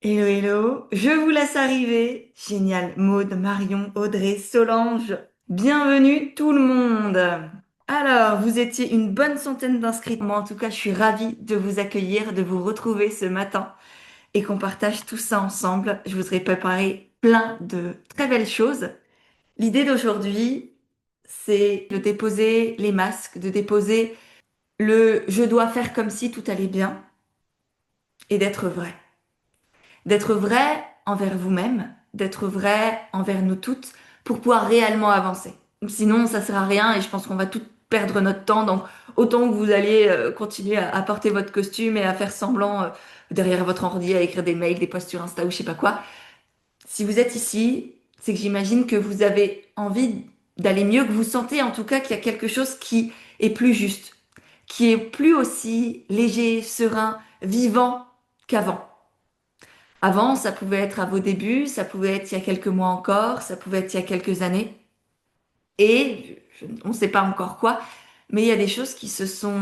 Hello, hello, je vous laisse arriver. Génial, Maude, Marion, Audrey, Solange. Bienvenue tout le monde. Alors, vous étiez une bonne centaine d'inscrits. Moi, en tout cas, je suis ravie de vous accueillir, de vous retrouver ce matin et qu'on partage tout ça ensemble. Je vous ai préparé plein de très belles choses. L'idée d'aujourd'hui, c'est de déposer les masques, de déposer le je dois faire comme si tout allait bien et d'être vrai. D'être vrai envers vous-même, d'être vrai envers nous toutes pour pouvoir réellement avancer. Sinon, ça sert à rien et je pense qu'on va tout perdre notre temps. Donc, autant que vous allez continuer à porter votre costume et à faire semblant derrière votre ordi, à écrire des mails, des posts sur Insta ou je sais pas quoi. Si vous êtes ici, c'est que j'imagine que vous avez envie d'aller mieux, que vous sentez en tout cas qu'il y a quelque chose qui est plus juste, qui est plus aussi léger, serein, vivant qu'avant. Avant, ça pouvait être à vos débuts, ça pouvait être il y a quelques mois encore, ça pouvait être il y a quelques années. Et on ne sait pas encore quoi, mais il y a des choses qui se sont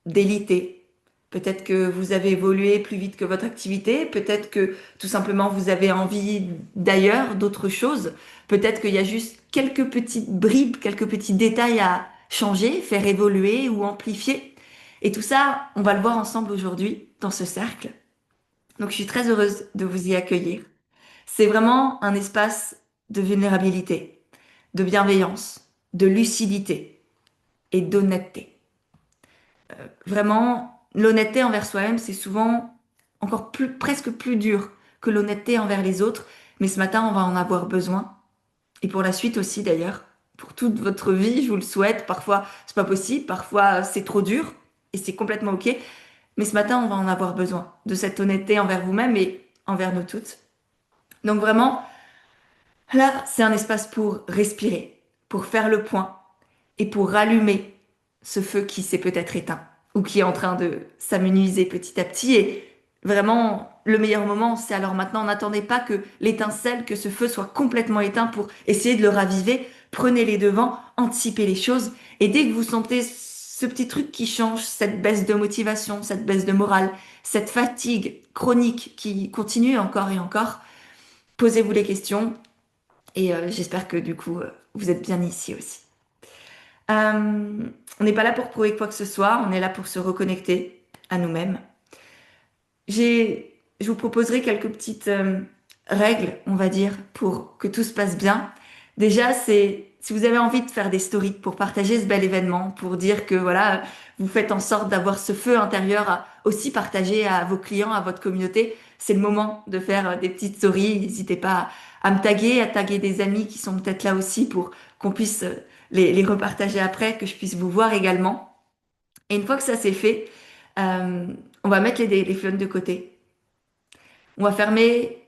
délitées. Peut-être que vous avez évolué plus vite que votre activité, peut-être que tout simplement vous avez envie d'ailleurs, d'autres choses. Peut-être qu'il y a juste quelques petites bribes, quelques petits détails à changer, faire évoluer ou amplifier. Et tout ça, on va le voir ensemble aujourd'hui dans ce cercle. Donc je suis très heureuse de vous y accueillir. C'est vraiment un espace de vulnérabilité, de bienveillance, de lucidité et d'honnêteté. Vraiment, l'honnêteté envers soi-même, c'est souvent encore plus, presque plus dur que l'honnêteté envers les autres, mais ce matin, on va en avoir besoin. Et pour la suite aussi, d'ailleurs. Pour toute votre vie, je vous le souhaite. Parfois, c'est pas possible, parfois, c'est trop dur, et c'est complètement OK. Mais ce matin, on va en avoir besoin de cette honnêteté envers vous-même et envers nous toutes. Donc vraiment, là, c'est un espace pour respirer, pour faire le point et pour rallumer ce feu qui s'est peut-être éteint ou qui est en train de s'amenuiser petit à petit. Et vraiment, le meilleur moment, c'est alors maintenant, n'attendez pas que l'étincelle, que ce feu soit complètement éteint pour essayer de le raviver. Prenez les devants, anticipez les choses. Et dès que vous sentez ce petit truc qui change, cette baisse de motivation, cette baisse de morale, cette fatigue chronique qui continue encore et encore, posez-vous les questions et j'espère que du coup, vous êtes bien ici aussi. On n'est pas là pour prouver quoi que ce soit, on est là pour se reconnecter à nous-mêmes. Je vous proposerai quelques petites règles, on va dire, pour que tout se passe bien. Déjà, c'est si vous avez envie de faire des stories pour partager ce bel événement, pour dire que voilà, vous faites en sorte d'avoir ce feu intérieur à aussi partager à vos clients, à votre communauté, c'est le moment de faire des petites stories. N'hésitez pas à me taguer, à taguer des amis qui sont peut-être là aussi pour qu'on puisse les repartager après, que je puisse vous voir également. Et une fois que ça c'est fait, euh, on va mettre les flûtes de côté. On va fermer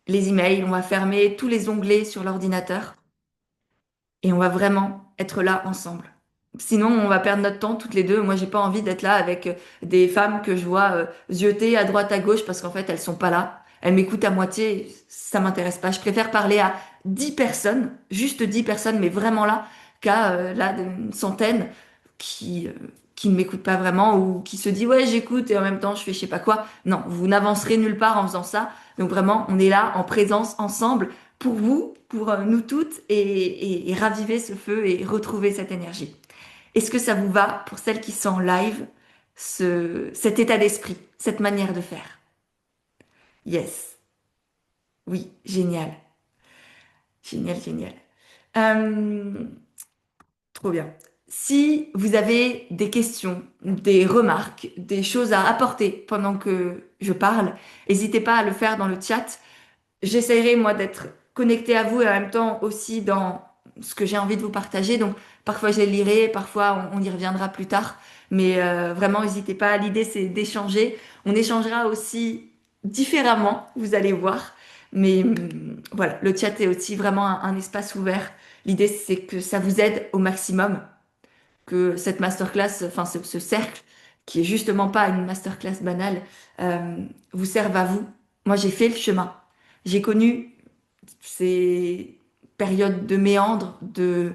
les emails, on va fermer tous les onglets sur l'ordinateur et on va vraiment être là ensemble. Sinon, on va perdre notre temps toutes les deux. Moi, j'ai pas envie d'être là avec des femmes que je vois zioter à droite à gauche parce qu'en fait, elles sont pas là. Elles m'écoutent à moitié, ça m'intéresse pas. Je préfère parler à 10 personnes, juste 10 personnes, mais vraiment là, qu'à là, une centaine qui, euh, qui ne m'écoutent pas vraiment ou qui se dit ouais, j'écoute et en même temps, je fais je sais pas quoi. Non, vous n'avancerez nulle part en faisant ça. Donc vraiment, on est là en présence ensemble pour vous, pour nous toutes et raviver ce feu et retrouver cette énergie. Est-ce que ça vous va pour celles qui sont en live, cet état d'esprit, cette manière de faire? Yes. Oui, génial. Génial, génial. Euh, Trop bien. Si vous avez des questions, des remarques, des choses à apporter pendant que je parle, n'hésitez pas à le faire dans le chat. J'essaierai, moi, d'être connectée à vous et en même temps aussi dans ce que j'ai envie de vous partager. Donc, parfois, je les lirai, parfois, on y reviendra plus tard. Mais vraiment, n'hésitez pas. L'idée, c'est d'échanger. On échangera aussi différemment, vous allez voir. Mais voilà, le chat est aussi vraiment un espace ouvert. L'idée, c'est que ça vous aide au maximum, que cette masterclass, enfin, ce cercle, qui est justement pas une masterclass banale, vous serve à vous. Moi, j'ai fait le chemin. J'ai connu ces périodes de méandre, de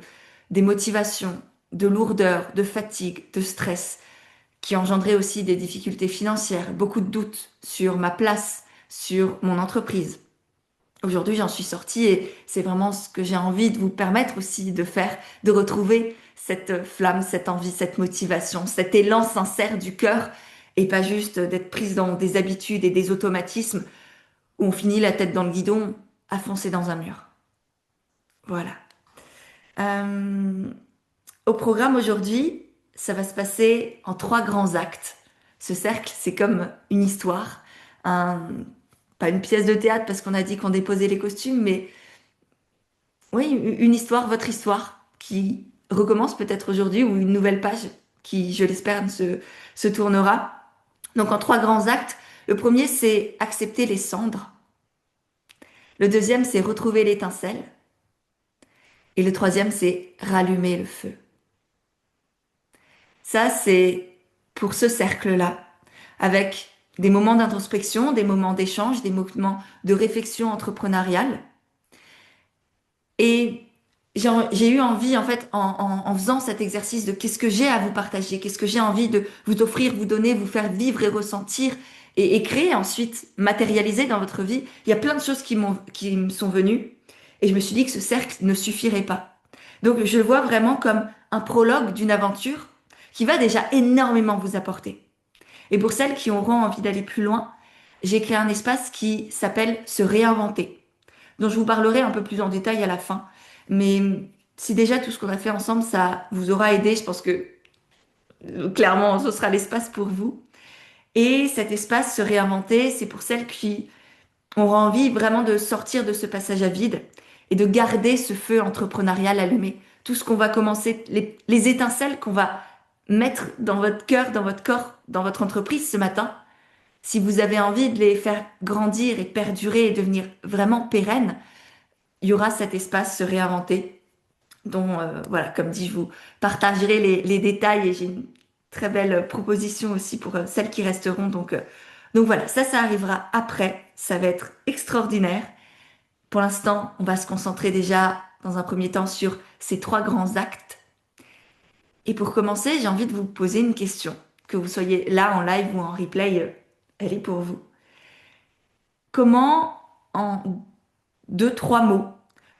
démotivation, de lourdeur, de fatigue, de stress, qui engendraient aussi des difficultés financières, beaucoup de doutes sur ma place, sur mon entreprise. Aujourd'hui, j'en suis sortie et c'est vraiment ce que j'ai envie de vous permettre aussi de faire, de retrouver cette flamme, cette envie, cette motivation, cet élan sincère du cœur et pas juste d'être prise dans des habitudes et des automatismes où on finit la tête dans le guidon à foncer dans un mur. Voilà. Euh, Au programme aujourd'hui, ça va se passer en trois grands actes. Ce cercle, c'est comme une histoire, un- pas une pièce de théâtre parce qu'on a dit qu'on déposait les costumes, mais oui, une histoire, votre histoire, qui recommence peut-être aujourd'hui ou une nouvelle page qui, je l'espère, se tournera. Donc en trois grands actes, le premier, c'est accepter les cendres. Le deuxième, c'est retrouver l'étincelle. Et le troisième, c'est rallumer le feu. Ça, c'est pour ce cercle-là, avec des moments d'introspection, des moments d'échange, des moments de réflexion entrepreneuriale. Et j'ai eu envie, en fait, en faisant cet exercice de qu'est-ce que j'ai à vous partager, qu'est-ce que j'ai envie de vous offrir, vous donner, vous faire vivre et ressentir, et créer ensuite, matérialiser dans votre vie. Il y a plein de choses qui me sont venues, et je me suis dit que ce cercle ne suffirait pas. Donc, je le vois vraiment comme un prologue d'une aventure qui va déjà énormément vous apporter. Et pour celles qui auront envie d'aller plus loin, j'ai créé un espace qui s'appelle Se réinventer, dont je vous parlerai un peu plus en détail à la fin. Mais si déjà tout ce qu'on a fait ensemble, ça vous aura aidé, je pense que clairement, ce sera l'espace pour vous. Et cet espace Se réinventer, c'est pour celles qui auront envie vraiment de sortir de ce passage à vide et de garder ce feu entrepreneurial allumé. Tout ce qu'on va commencer, les étincelles qu'on va mettre dans votre cœur, dans votre corps, dans votre entreprise ce matin, si vous avez envie de les faire grandir et perdurer et devenir vraiment pérennes, il y aura cet espace Se réinventer dont, voilà, comme dit, je vous partagerai les détails et j'ai une très belle proposition aussi pour celles qui resteront. Donc voilà, ça arrivera après. Ça va être extraordinaire. Pour l'instant, on va se concentrer déjà dans un premier temps sur ces trois grands actes. Et pour commencer, j'ai envie de vous poser une question. Que vous soyez là en live ou en replay, elle est pour vous. Comment, en deux, trois mots,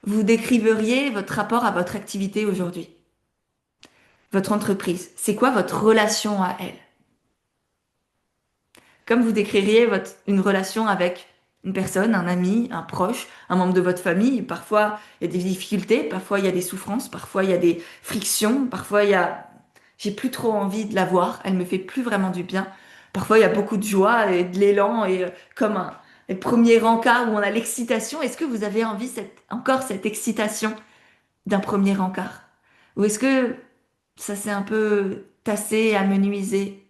vous décriveriez votre rapport à votre activité aujourd'hui? Votre entreprise, c'est quoi votre relation à elle? Comme vous décririez une relation avec une personne, un ami, un proche, un membre de votre famille. Parfois, il y a des difficultés, parfois il y a des souffrances, parfois il y a des frictions, parfois il y a j'ai plus trop envie de la voir, elle me fait plus vraiment du bien. Parfois il y a beaucoup de joie et de l'élan et comme les premiers rencarts où on a l'excitation. Est-ce que vous avez envie encore cette excitation d'un premier encart? Ou est-ce que ça s'est un peu tassé, amenuisé,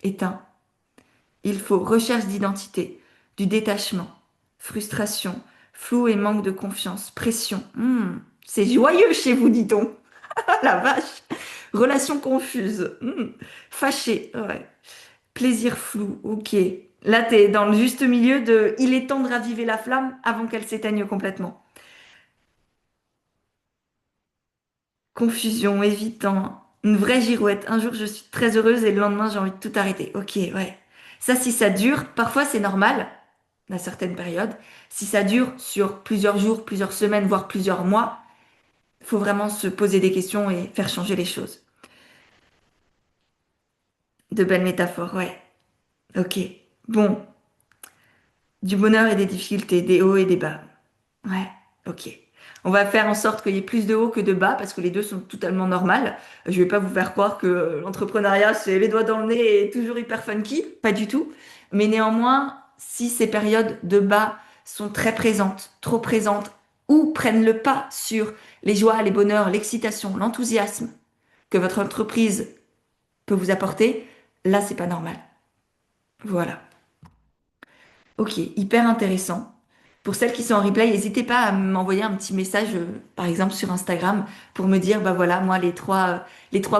éteint? Il faut recherche d'identité, du détachement, frustration, flou et manque de confiance, pression. C'est joyeux chez vous, dit-on. Ah la vache. Relation confuse. Fâché. Ouais. Plaisir flou. Ok. Là, t'es dans le juste milieu de il est temps de raviver la flamme avant qu'elle s'éteigne complètement. Confusion, évitant, une vraie girouette. Un jour, je suis très heureuse et le lendemain, j'ai envie de tout arrêter. Ok, ouais. Ça, si ça dure, parfois c'est normal, à certaines périodes. Si ça dure sur plusieurs jours, plusieurs semaines, voire plusieurs mois, il faut vraiment se poser des questions et faire changer les choses. De belles métaphores, ouais. Ok. Bon, du bonheur et des difficultés, des hauts et des bas. Ouais, ok. On va faire en sorte qu'il y ait plus de hauts que de bas parce que les deux sont totalement normales. Je vais pas vous faire croire que l'entrepreneuriat, c'est les doigts dans le nez et toujours hyper funky. Pas du tout. Mais néanmoins, si ces périodes de bas sont très présentes, trop présentes, ou prennent le pas sur les joies, les bonheurs, l'excitation, l'enthousiasme que votre entreprise peut vous apporter, là, c'est pas normal. Voilà. Ok, hyper intéressant. Pour celles qui sont en replay, n'hésitez pas à m'envoyer un petit message, par exemple sur Instagram, pour me dire, bah voilà, moi, les trois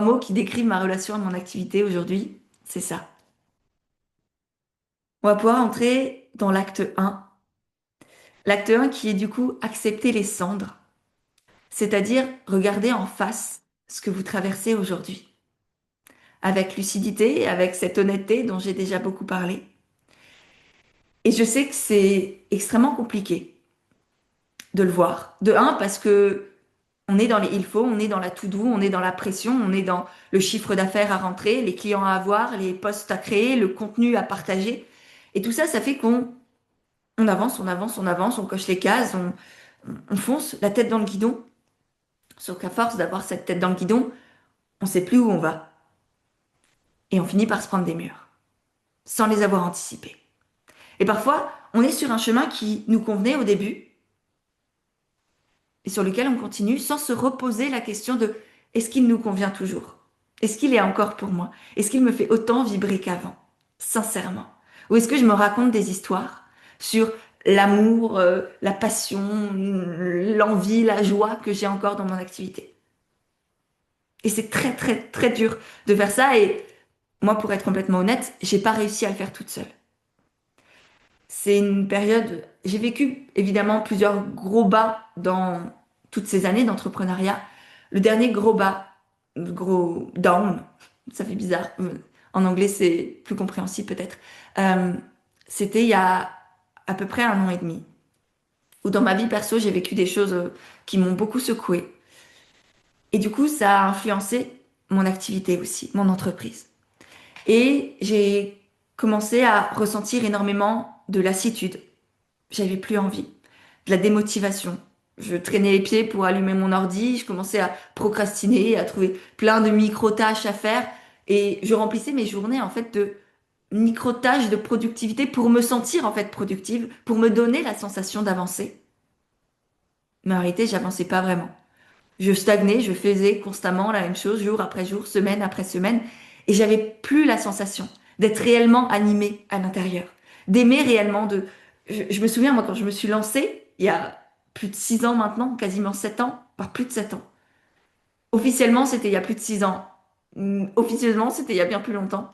mots qui décrivent ma relation à mon activité aujourd'hui, c'est ça. On va pouvoir entrer dans l'acte un. L'acte un qui est du coup accepter les cendres, c'est-à-dire regarder en face ce que vous traversez aujourd'hui, avec lucidité, avec cette honnêteté dont j'ai déjà beaucoup parlé. Et je sais que c'est extrêmement compliqué de le voir. De un, parce que on est dans les il faut, on est dans la to-do, on est dans la pression, on est dans le chiffre d'affaires à rentrer, les clients à avoir, les postes à créer, le contenu à partager. Et tout ça, ça fait qu'on avance, on avance, on avance, on coche les cases, on fonce la tête dans le guidon. Sauf qu'à force d'avoir cette tête dans le guidon, on sait plus où on va. Et on finit par se prendre des murs, sans les avoir anticipés. Et parfois, on est sur un chemin qui nous convenait au début, et sur lequel on continue sans se reposer la question de est-ce qu'il nous convient toujours? Est-ce qu'il est encore pour moi? Est-ce qu'il me fait autant vibrer qu'avant? Sincèrement. Ou est-ce que je me raconte des histoires sur l'amour, la passion, l'envie, la joie que j'ai encore dans mon activité? Et c'est très très très dur de faire ça. Et moi, pour être complètement honnête, j'ai pas réussi à le faire toute seule. C'est une période, j'ai vécu évidemment plusieurs gros bas dans toutes ces années d'entrepreneuriat. Le dernier gros bas, gros down, ça fait bizarre. En anglais, c'est plus compréhensible peut-être. Euh, C'était il y a à peu près 1 an et demi, où dans ma vie perso, j'ai vécu des choses qui m'ont beaucoup secouée. Et du coup, ça a influencé mon activité aussi, mon entreprise. Et j'ai commencé à ressentir énormément de lassitude. J'avais plus envie, de la démotivation. Je traînais les pieds pour allumer mon ordi, je commençais à procrastiner, à trouver plein de micro-tâches à faire et je remplissais mes journées en fait de micro-tâches de productivité pour me sentir en fait productive, pour me donner la sensation d'avancer. Mais en réalité, j'avançais pas vraiment. Je stagnais, je faisais constamment la même chose jour après jour, semaine après semaine et j'avais plus la sensation d'être réellement animée à l'intérieur, d'aimer réellement je me souviens, moi, quand je me suis lancée, il y a plus de 6 ans maintenant, quasiment 7 ans, par plus de 7 ans. Officiellement, c'était il y a plus de 6 ans. Officieusement, c'était il y a bien plus longtemps.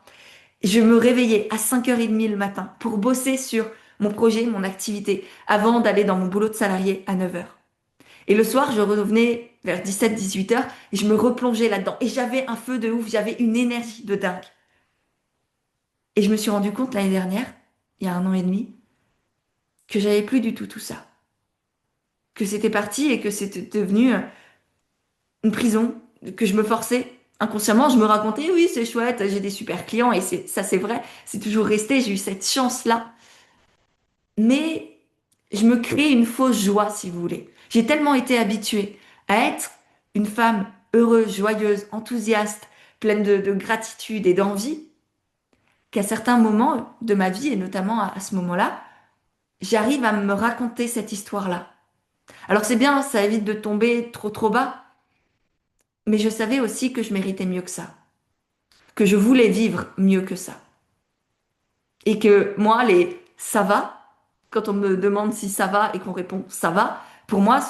Je me réveillais à 5h30 le matin pour bosser sur mon projet, mon activité, avant d'aller dans mon boulot de salarié à 9h. Et le soir, je revenais vers 17-18 heures et je me replongeais là-dedans. Et j'avais un feu de ouf, j'avais une énergie de dingue. Et je me suis rendu compte l'année dernière, il y a 1 an et demi, que j'avais plus du tout tout ça. Que c'était parti et que c'était devenu une prison, que je me forçais inconsciemment. Je me racontais, oui, c'est chouette, j'ai des super clients et ça, c'est vrai, c'est toujours resté, j'ai eu cette chance-là. Mais je me crée une fausse joie, si vous voulez. J'ai tellement été habituée à être une femme heureuse, joyeuse, enthousiaste, pleine de gratitude et d'envie, qu'à certains moments de ma vie, et notamment à ce moment-là, j'arrive à me raconter cette histoire-là. Alors c'est bien, ça évite de tomber trop trop bas, mais je savais aussi que je méritais mieux que ça, que je voulais vivre mieux que ça. Et que moi, les ça va, quand on me demande si ça va et qu'on répond ça va, pour moi,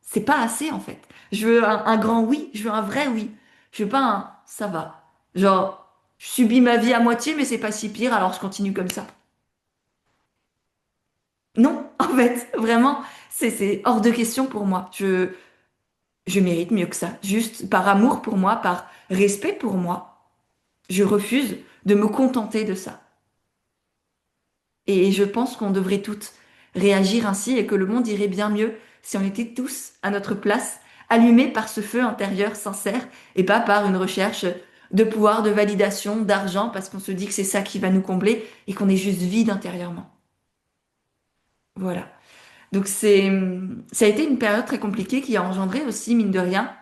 c'est pas assez en fait. Je veux un grand oui, je veux un vrai oui. Je veux pas un ça va. Genre, je subis ma vie à moitié, mais c'est pas si pire, alors je continue comme ça. Non, en fait, vraiment, c'est hors de question pour moi. Je mérite mieux que ça. Juste par amour pour moi, par respect pour moi, je refuse de me contenter de ça. Et je pense qu'on devrait toutes réagir ainsi et que le monde irait bien mieux si on était tous à notre place, allumés par ce feu intérieur sincère et pas par une recherche de pouvoir, de validation, d'argent, parce qu'on se dit que c'est ça qui va nous combler et qu'on est juste vide intérieurement. Voilà. Donc ça a été une période très compliquée qui a engendré aussi, mine de rien,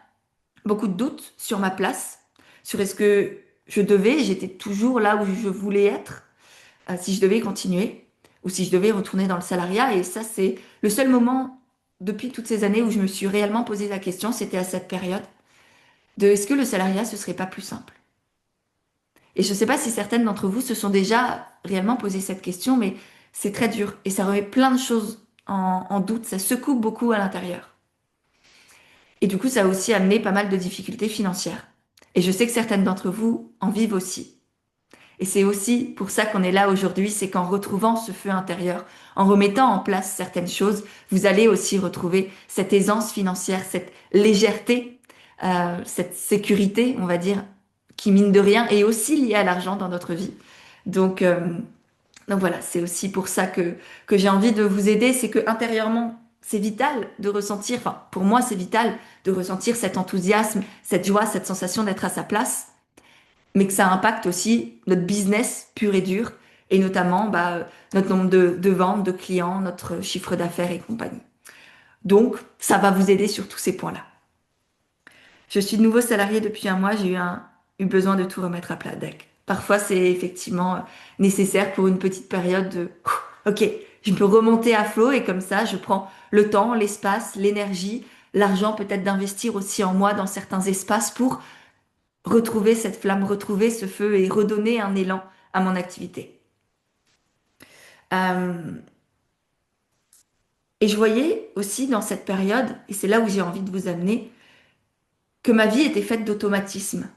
beaucoup de doutes sur ma place, sur est-ce que je devais, j'étais toujours là où je voulais être, si je devais continuer ou si je devais retourner dans le salariat. Et ça, c'est le seul moment depuis toutes ces années où je me suis réellement posé la question, c'était à cette période, de est-ce que le salariat, ce serait pas plus simple? Et je ne sais pas si certaines d'entre vous se sont déjà réellement posé cette question, mais c'est très dur et ça remet plein de choses en doute, ça secoue beaucoup à l'intérieur. Et du coup, ça a aussi amené pas mal de difficultés financières. Et je sais que certaines d'entre vous en vivent aussi. Et c'est aussi pour ça qu'on est là aujourd'hui, c'est qu'en retrouvant ce feu intérieur, en remettant en place certaines choses, vous allez aussi retrouver cette aisance financière, cette légèreté, cette sécurité, on va dire, qui mine de rien est aussi liée à l'argent dans notre vie. Donc, Donc voilà, c'est aussi pour ça que j'ai envie de vous aider, c'est que intérieurement, c'est vital de ressentir, enfin pour moi c'est vital de ressentir cet enthousiasme, cette joie, cette sensation d'être à sa place, mais que ça impacte aussi notre business pur et dur, et notamment notre nombre de ventes, de clients, notre chiffre d'affaires et compagnie. Donc ça va vous aider sur tous ces points-là. Je suis de nouveau salarié depuis un mois, eu besoin de tout remettre à plat. Parfois, c'est effectivement nécessaire pour une petite période de OK, je peux remonter à flot et comme ça, je prends le temps, l'espace, l'énergie, l'argent peut-être d'investir aussi en moi dans certains espaces pour retrouver cette flamme, retrouver ce feu et redonner un élan à mon activité. Euh, et je voyais aussi dans cette période, et c'est là où j'ai envie de vous amener, que ma vie était faite d'automatisme.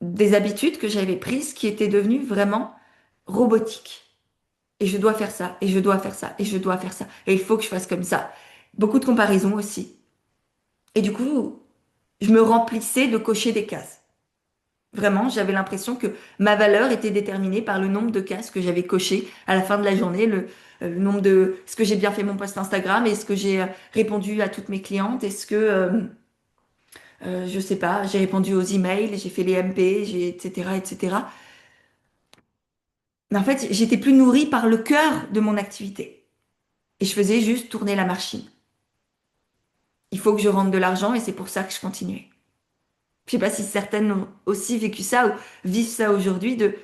Des habitudes que j'avais prises qui étaient devenues vraiment robotiques. Et je dois faire ça, et je dois faire ça, et je dois faire ça, et il faut que je fasse comme ça. Beaucoup de comparaisons aussi. Et du coup, je me remplissais de cocher des cases. Vraiment, j'avais l'impression que ma valeur était déterminée par le nombre de cases que j'avais cochées à la fin de la journée, le nombre de... Est-ce que j'ai bien fait mon post Instagram? Est-ce que j'ai répondu à toutes mes clientes? Est-ce que... je sais pas, j'ai répondu aux emails, j'ai fait les MP, etc., etc. Mais en fait, j'étais plus nourrie par le cœur de mon activité. Et je faisais juste tourner la machine. Il faut que je rentre de l'argent et c'est pour ça que je continuais. Je sais pas si certaines ont aussi vécu ça ou vivent ça aujourd'hui, de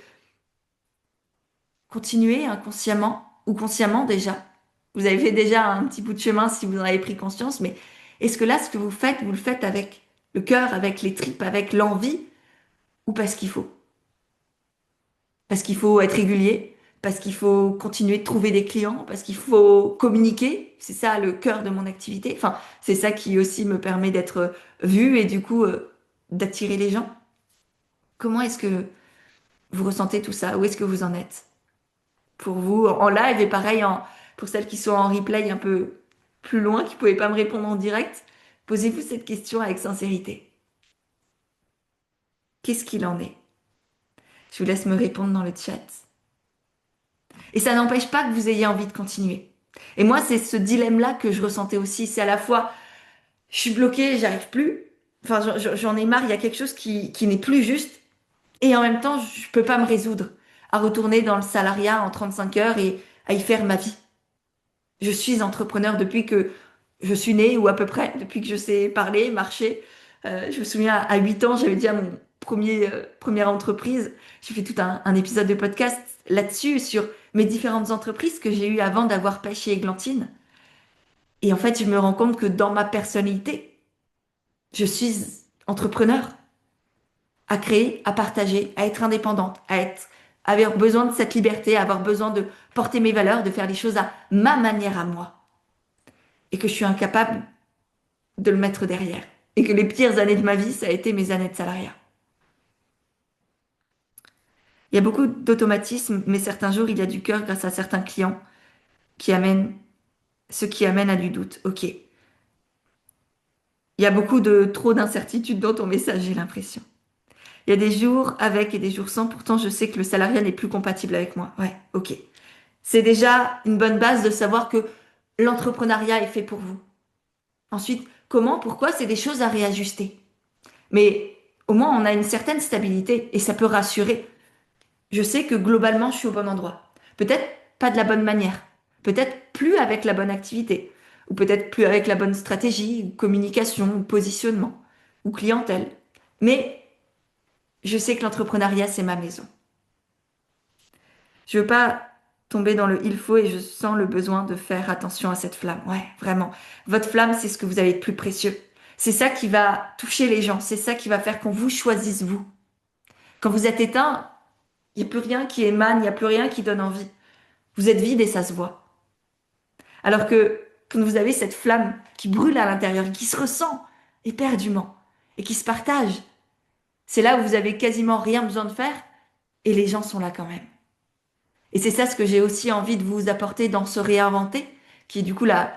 continuer inconsciemment ou consciemment déjà. Vous avez fait déjà un petit bout de chemin si vous en avez pris conscience, mais est-ce que là, ce que vous le faites avec le cœur, avec les tripes, avec l'envie ou parce qu'il faut? Parce qu'il faut être régulier, parce qu'il faut continuer de trouver des clients, parce qu'il faut communiquer. C'est ça le cœur de mon activité. Enfin, c'est ça qui aussi me permet d'être vue et du coup d'attirer les gens. Comment est-ce que vous ressentez tout ça? Où est-ce que vous en êtes? Pour vous, en live et pareil pour celles qui sont en replay un peu plus loin, qui ne pouvaient pas me répondre en direct, posez-vous cette question avec sincérité. Qu'est-ce qu'il en est? Je vous laisse me répondre dans le chat. Et ça n'empêche pas que vous ayez envie de continuer. Et moi, c'est ce dilemme-là que je ressentais aussi. C'est à la fois, je suis bloquée, j'arrive plus. Enfin, j'en ai marre, il y a quelque chose qui n'est plus juste. Et en même temps, je peux pas me résoudre à retourner dans le salariat en 35 heures et à y faire ma vie. Je suis entrepreneur depuis que je suis née, ou à peu près, depuis que je sais parler, marcher. Je me souviens, à 8 ans, j'avais déjà mon première entreprise. J'ai fait tout un épisode de podcast là-dessus, sur mes différentes entreprises que j'ai eues avant d'avoir Pêche et Églantine. Et en fait, je me rends compte que dans ma personnalité, je suis entrepreneur, à créer, à partager, à être indépendante, avoir besoin de cette liberté, avoir besoin de porter mes valeurs, de faire les choses à ma manière à moi. Et que je suis incapable de le mettre derrière. Et que les pires années de ma vie, ça a été mes années de salariat. Il y a beaucoup d'automatisme, mais certains jours, il y a du cœur grâce à certains clients qui amènent, ce qui amène à du doute. Ok. Il y a beaucoup de trop d'incertitudes dans ton message, j'ai l'impression. Il y a des jours avec et des jours sans, pourtant je sais que le salariat n'est plus compatible avec moi. Ouais, ok. C'est déjà une bonne base de savoir que l'entrepreneuriat est fait pour vous. Ensuite, comment, pourquoi, c'est des choses à réajuster. Mais au moins, on a une certaine stabilité et ça peut rassurer. Je sais que globalement, je suis au bon endroit. Peut-être pas de la bonne manière. Peut-être plus avec la bonne activité. Ou peut-être plus avec la bonne stratégie, ou communication, ou positionnement, ou clientèle. Mais je sais que l'entrepreneuriat, c'est ma maison. Je veux pas tomber dans le il faut et je sens le besoin de faire attention à cette flamme. Ouais, vraiment. Votre flamme, c'est ce que vous avez de plus précieux. C'est ça qui va toucher les gens. C'est ça qui va faire qu'on vous choisisse, vous. Quand vous êtes éteint, il n'y a plus rien qui émane, il n'y a plus rien qui donne envie. Vous êtes vide et ça se voit. Alors que quand vous avez cette flamme qui brûle à l'intérieur, qui se ressent éperdument et qui se partage, c'est là où vous avez quasiment rien besoin de faire et les gens sont là quand même. Et c'est ça ce que j'ai aussi envie de vous apporter dans ce réinventer, qui est du coup là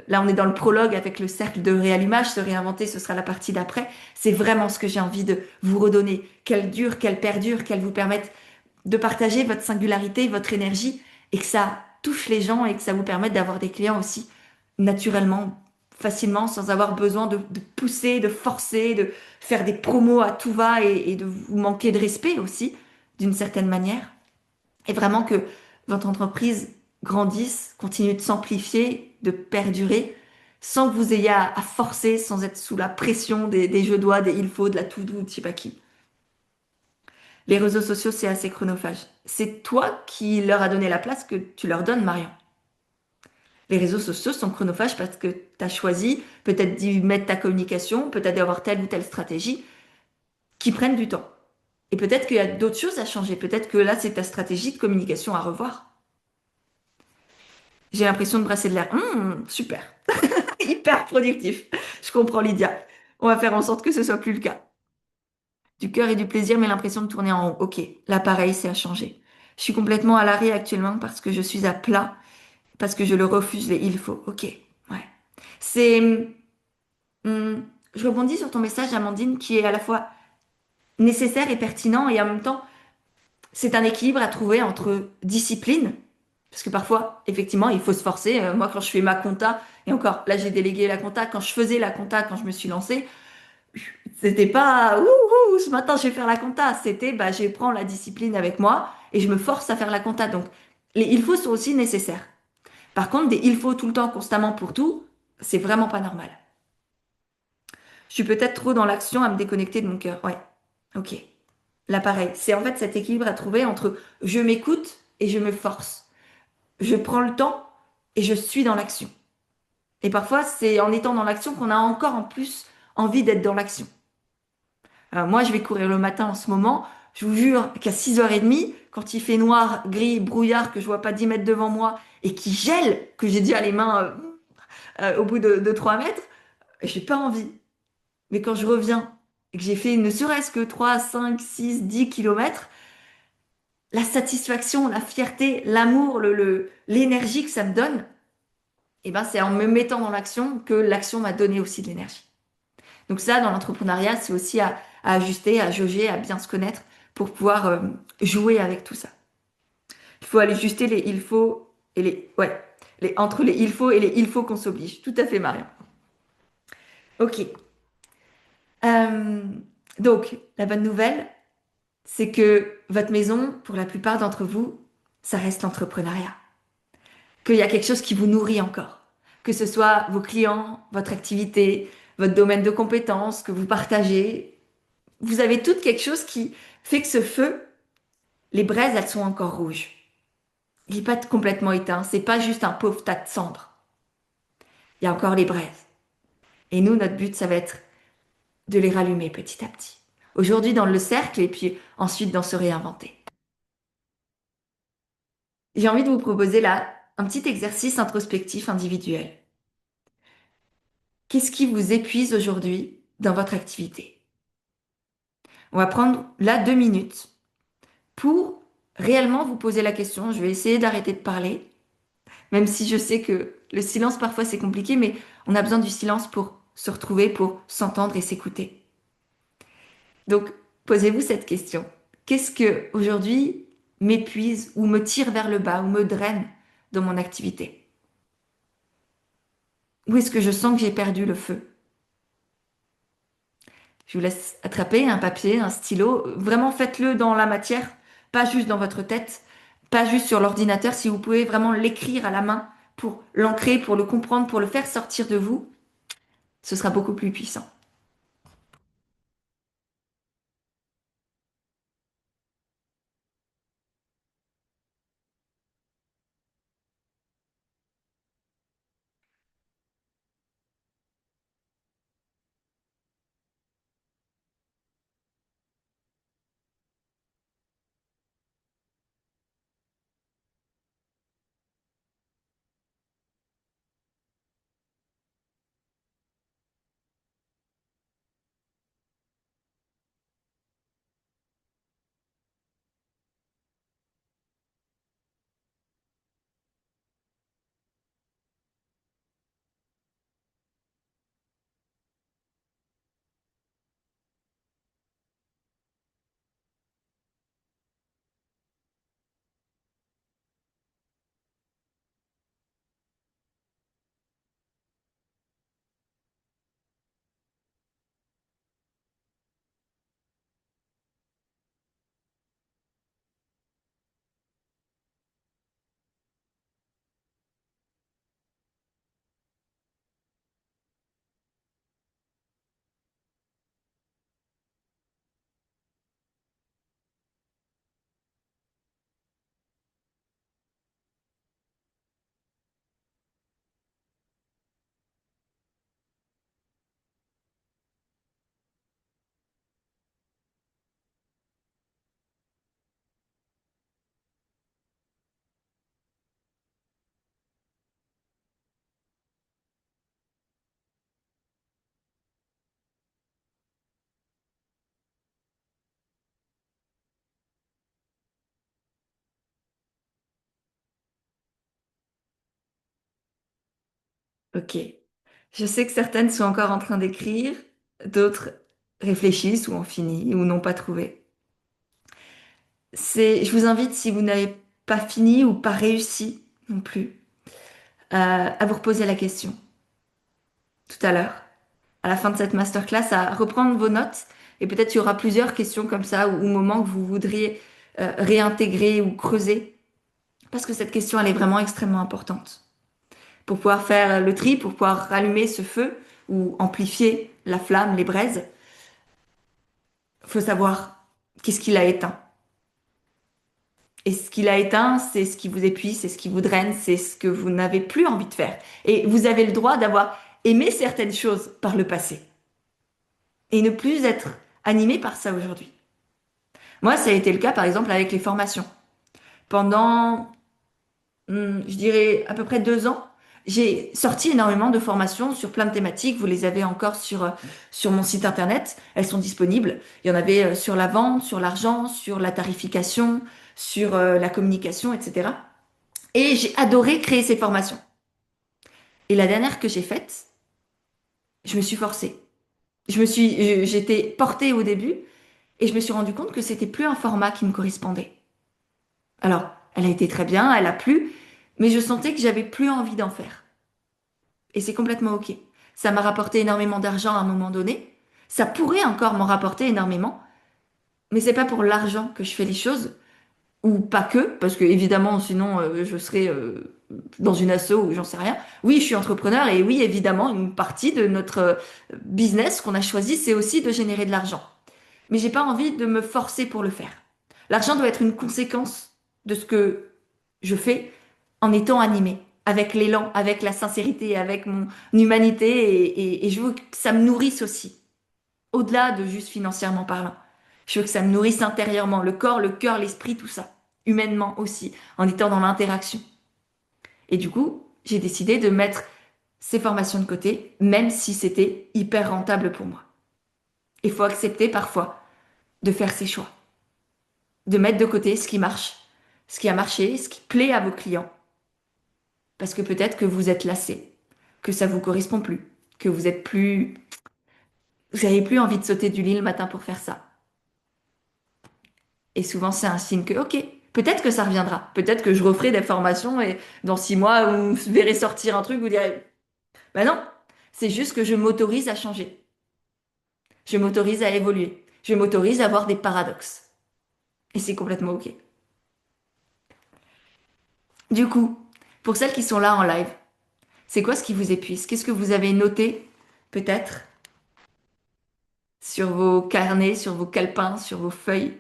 on est dans le prologue avec le cercle de réallumage, se réinventer ce sera la partie d'après, c'est vraiment ce que j'ai envie de vous redonner, qu'elle dure, qu'elle perdure, qu'elle vous permette de partager votre singularité, votre énergie, et que ça touche les gens et que ça vous permette d'avoir des clients aussi naturellement, facilement, sans avoir besoin de pousser, de forcer, de faire des promos à tout va et de vous manquer de respect aussi, d'une certaine manière. Et vraiment que votre entreprise grandisse, continue de s'amplifier, de perdurer, sans que vous ayez à forcer, sans être sous la pression des je dois, des il faut, de la to-do, de je sais pas qui. Les réseaux sociaux, c'est assez chronophage. C'est toi qui leur as donné la place que tu leur donnes, Marion. Les réseaux sociaux sont chronophages parce que tu as choisi peut-être d'y mettre ta communication, peut-être d'avoir telle ou telle stratégie qui prennent du temps. Et peut-être qu'il y a d'autres choses à changer. Peut-être que là, c'est ta stratégie de communication à revoir. J'ai l'impression de brasser de l'air. Super. Hyper productif. Je comprends, Lydia. On va faire en sorte que ce soit plus le cas. Du cœur et du plaisir, mais l'impression de tourner en haut. Ok, là, pareil, c'est à changer. Je suis complètement à l'arrêt actuellement parce que je suis à plat, parce que je le refuse, les il faut. Ok, ouais. C'est... hum, je rebondis sur ton message, Amandine, qui est à la fois nécessaire et pertinent, et en même temps, c'est un équilibre à trouver entre discipline, parce que parfois, effectivement, il faut se forcer. Moi, quand je fais ma compta, et encore, là, j'ai délégué la compta, quand je faisais la compta, quand je me suis lancée, c'était pas ouh, ce matin, je vais faire la compta. C'était, bah, je prends la discipline avec moi et je me force à faire la compta. Donc, les il faut sont aussi nécessaires. Par contre, des il faut tout le temps, constamment pour tout, c'est vraiment pas normal. Je suis peut-être trop dans l'action à me déconnecter de mon cœur. Ouais, ok. Là, pareil. C'est en fait cet équilibre à trouver entre je m'écoute et je me force. Je prends le temps et je suis dans l'action. Et parfois, c'est en étant dans l'action qu'on a encore en plus envie d'être dans l'action. Moi, je vais courir le matin en ce moment. Je vous jure qu'à 6h30, quand il fait noir, gris, brouillard, que je vois pas 10 mètres devant moi et qui gèle, que j'ai déjà les mains au bout de 3 mètres, j'ai pas envie. Mais quand je reviens et que j'ai fait ne serait-ce que 3, 5, 6, 10 kilomètres, la satisfaction, la fierté, l'amour, l'énergie que ça me donne, eh ben, c'est en me mettant dans l'action que l'action m'a donné aussi de l'énergie. Donc ça, dans l'entrepreneuriat, c'est aussi à ajuster, à jauger, à bien se connaître pour pouvoir jouer avec tout ça. Il faut aller ajuster les il faut et les ouais, entre les il faut et les il faut qu'on s'oblige. Tout à fait, Marion. Ok. Euh, donc, la bonne nouvelle, c'est que votre maison, pour la plupart d'entre vous, ça reste l'entrepreneuriat. Qu'il y a quelque chose qui vous nourrit encore. Que ce soit vos clients, votre activité, votre domaine de compétences, que vous partagez. Vous avez tout quelque chose qui fait que ce feu, les braises, elles sont encore rouges. Il n'est pas complètement éteint. C'est pas juste un pauvre tas de cendres. Il y a encore les braises. Et nous, notre but, ça va être de les rallumer petit à petit. Aujourd'hui dans le cercle et puis ensuite dans se réinventer. J'ai envie de vous proposer là un petit exercice introspectif individuel. Qu'est-ce qui vous épuise aujourd'hui dans votre activité? On va prendre là 2 minutes pour réellement vous poser la question. Je vais essayer d'arrêter de parler, même si je sais que le silence parfois c'est compliqué, mais on a besoin du silence pour se retrouver, pour s'entendre et s'écouter. Donc, posez-vous cette question. Qu'est-ce que aujourd'hui m'épuise ou me tire vers le bas ou me draine dans mon activité? Où est-ce que je sens que j'ai perdu le feu? Je vous laisse attraper un papier, un stylo. Vraiment, faites-le dans la matière, pas juste dans votre tête, pas juste sur l'ordinateur. Si vous pouvez vraiment l'écrire à la main pour l'ancrer, pour le comprendre, pour le faire sortir de vous, ce sera beaucoup plus puissant. Ok. Je sais que certaines sont encore en train d'écrire, d'autres réfléchissent ou ont fini ou n'ont pas trouvé. Je vous invite, si vous n'avez pas fini ou pas réussi non plus, à vous reposer la question tout à l'heure, à la fin de cette masterclass, à reprendre vos notes. Et peut-être il y aura plusieurs questions comme ça ou moments que vous voudriez réintégrer ou creuser. Parce que cette question, elle est vraiment extrêmement importante. Pour pouvoir faire le tri, pour pouvoir rallumer ce feu ou amplifier la flamme, les braises, il faut savoir qu'est-ce qui l'a éteint. Et ce qui l'a éteint, c'est ce qui vous épuise, c'est ce qui vous draine, c'est ce que vous n'avez plus envie de faire. Et vous avez le droit d'avoir aimé certaines choses par le passé et ne plus être animé par ça aujourd'hui. Moi, ça a été le cas, par exemple, avec les formations. Pendant, je dirais, à peu près 2 ans, j'ai sorti énormément de formations sur plein de thématiques. Vous les avez encore sur mon site internet. Elles sont disponibles. Il y en avait sur la vente, sur l'argent, sur la tarification, sur la communication, etc. Et j'ai adoré créer ces formations. Et la dernière que j'ai faite, je me suis forcée. J'étais portée au début et je me suis rendu compte que c'était plus un format qui me correspondait. Alors, elle a été très bien, elle a plu, mais je sentais que j'avais plus envie d'en faire. Et c'est complètement OK. Ça m'a rapporté énormément d'argent à un moment donné. Ça pourrait encore m'en rapporter énormément, mais c'est pas pour l'argent que je fais les choses, ou pas que, parce que évidemment, sinon je serais dans une asso ou j'en sais rien. Oui, je suis entrepreneur et oui, évidemment, une partie de notre business qu'on a choisi, c'est aussi de générer de l'argent. Mais j'ai pas envie de me forcer pour le faire. L'argent doit être une conséquence de ce que je fais en étant animé, avec l'élan, avec la sincérité, avec mon humanité et je veux que ça me nourrisse aussi, au-delà de juste financièrement parlant. Je veux que ça me nourrisse intérieurement, le corps, le cœur, l'esprit, tout ça, humainement aussi, en étant dans l'interaction. Et du coup, j'ai décidé de mettre ces formations de côté, même si c'était hyper rentable pour moi. Il faut accepter parfois de faire ses choix, de mettre de côté ce qui marche, ce qui a marché, ce qui plaît à vos clients. Parce que peut-être que vous êtes lassé, que ça vous correspond plus, que vous n'avez plus envie de sauter du lit le matin pour faire ça. Et souvent, c'est un signe que, ok, peut-être que ça reviendra. Peut-être que je referai des formations et dans 6 mois, vous verrez sortir un truc, vous direz, bah non, c'est juste que je m'autorise à changer. Je m'autorise à évoluer. Je m'autorise à avoir des paradoxes. Et c'est complètement ok. Du coup, pour celles qui sont là en live, c'est quoi ce qui vous épuise? Qu'est-ce que vous avez noté, peut-être, sur vos carnets, sur vos calepins, sur vos feuilles?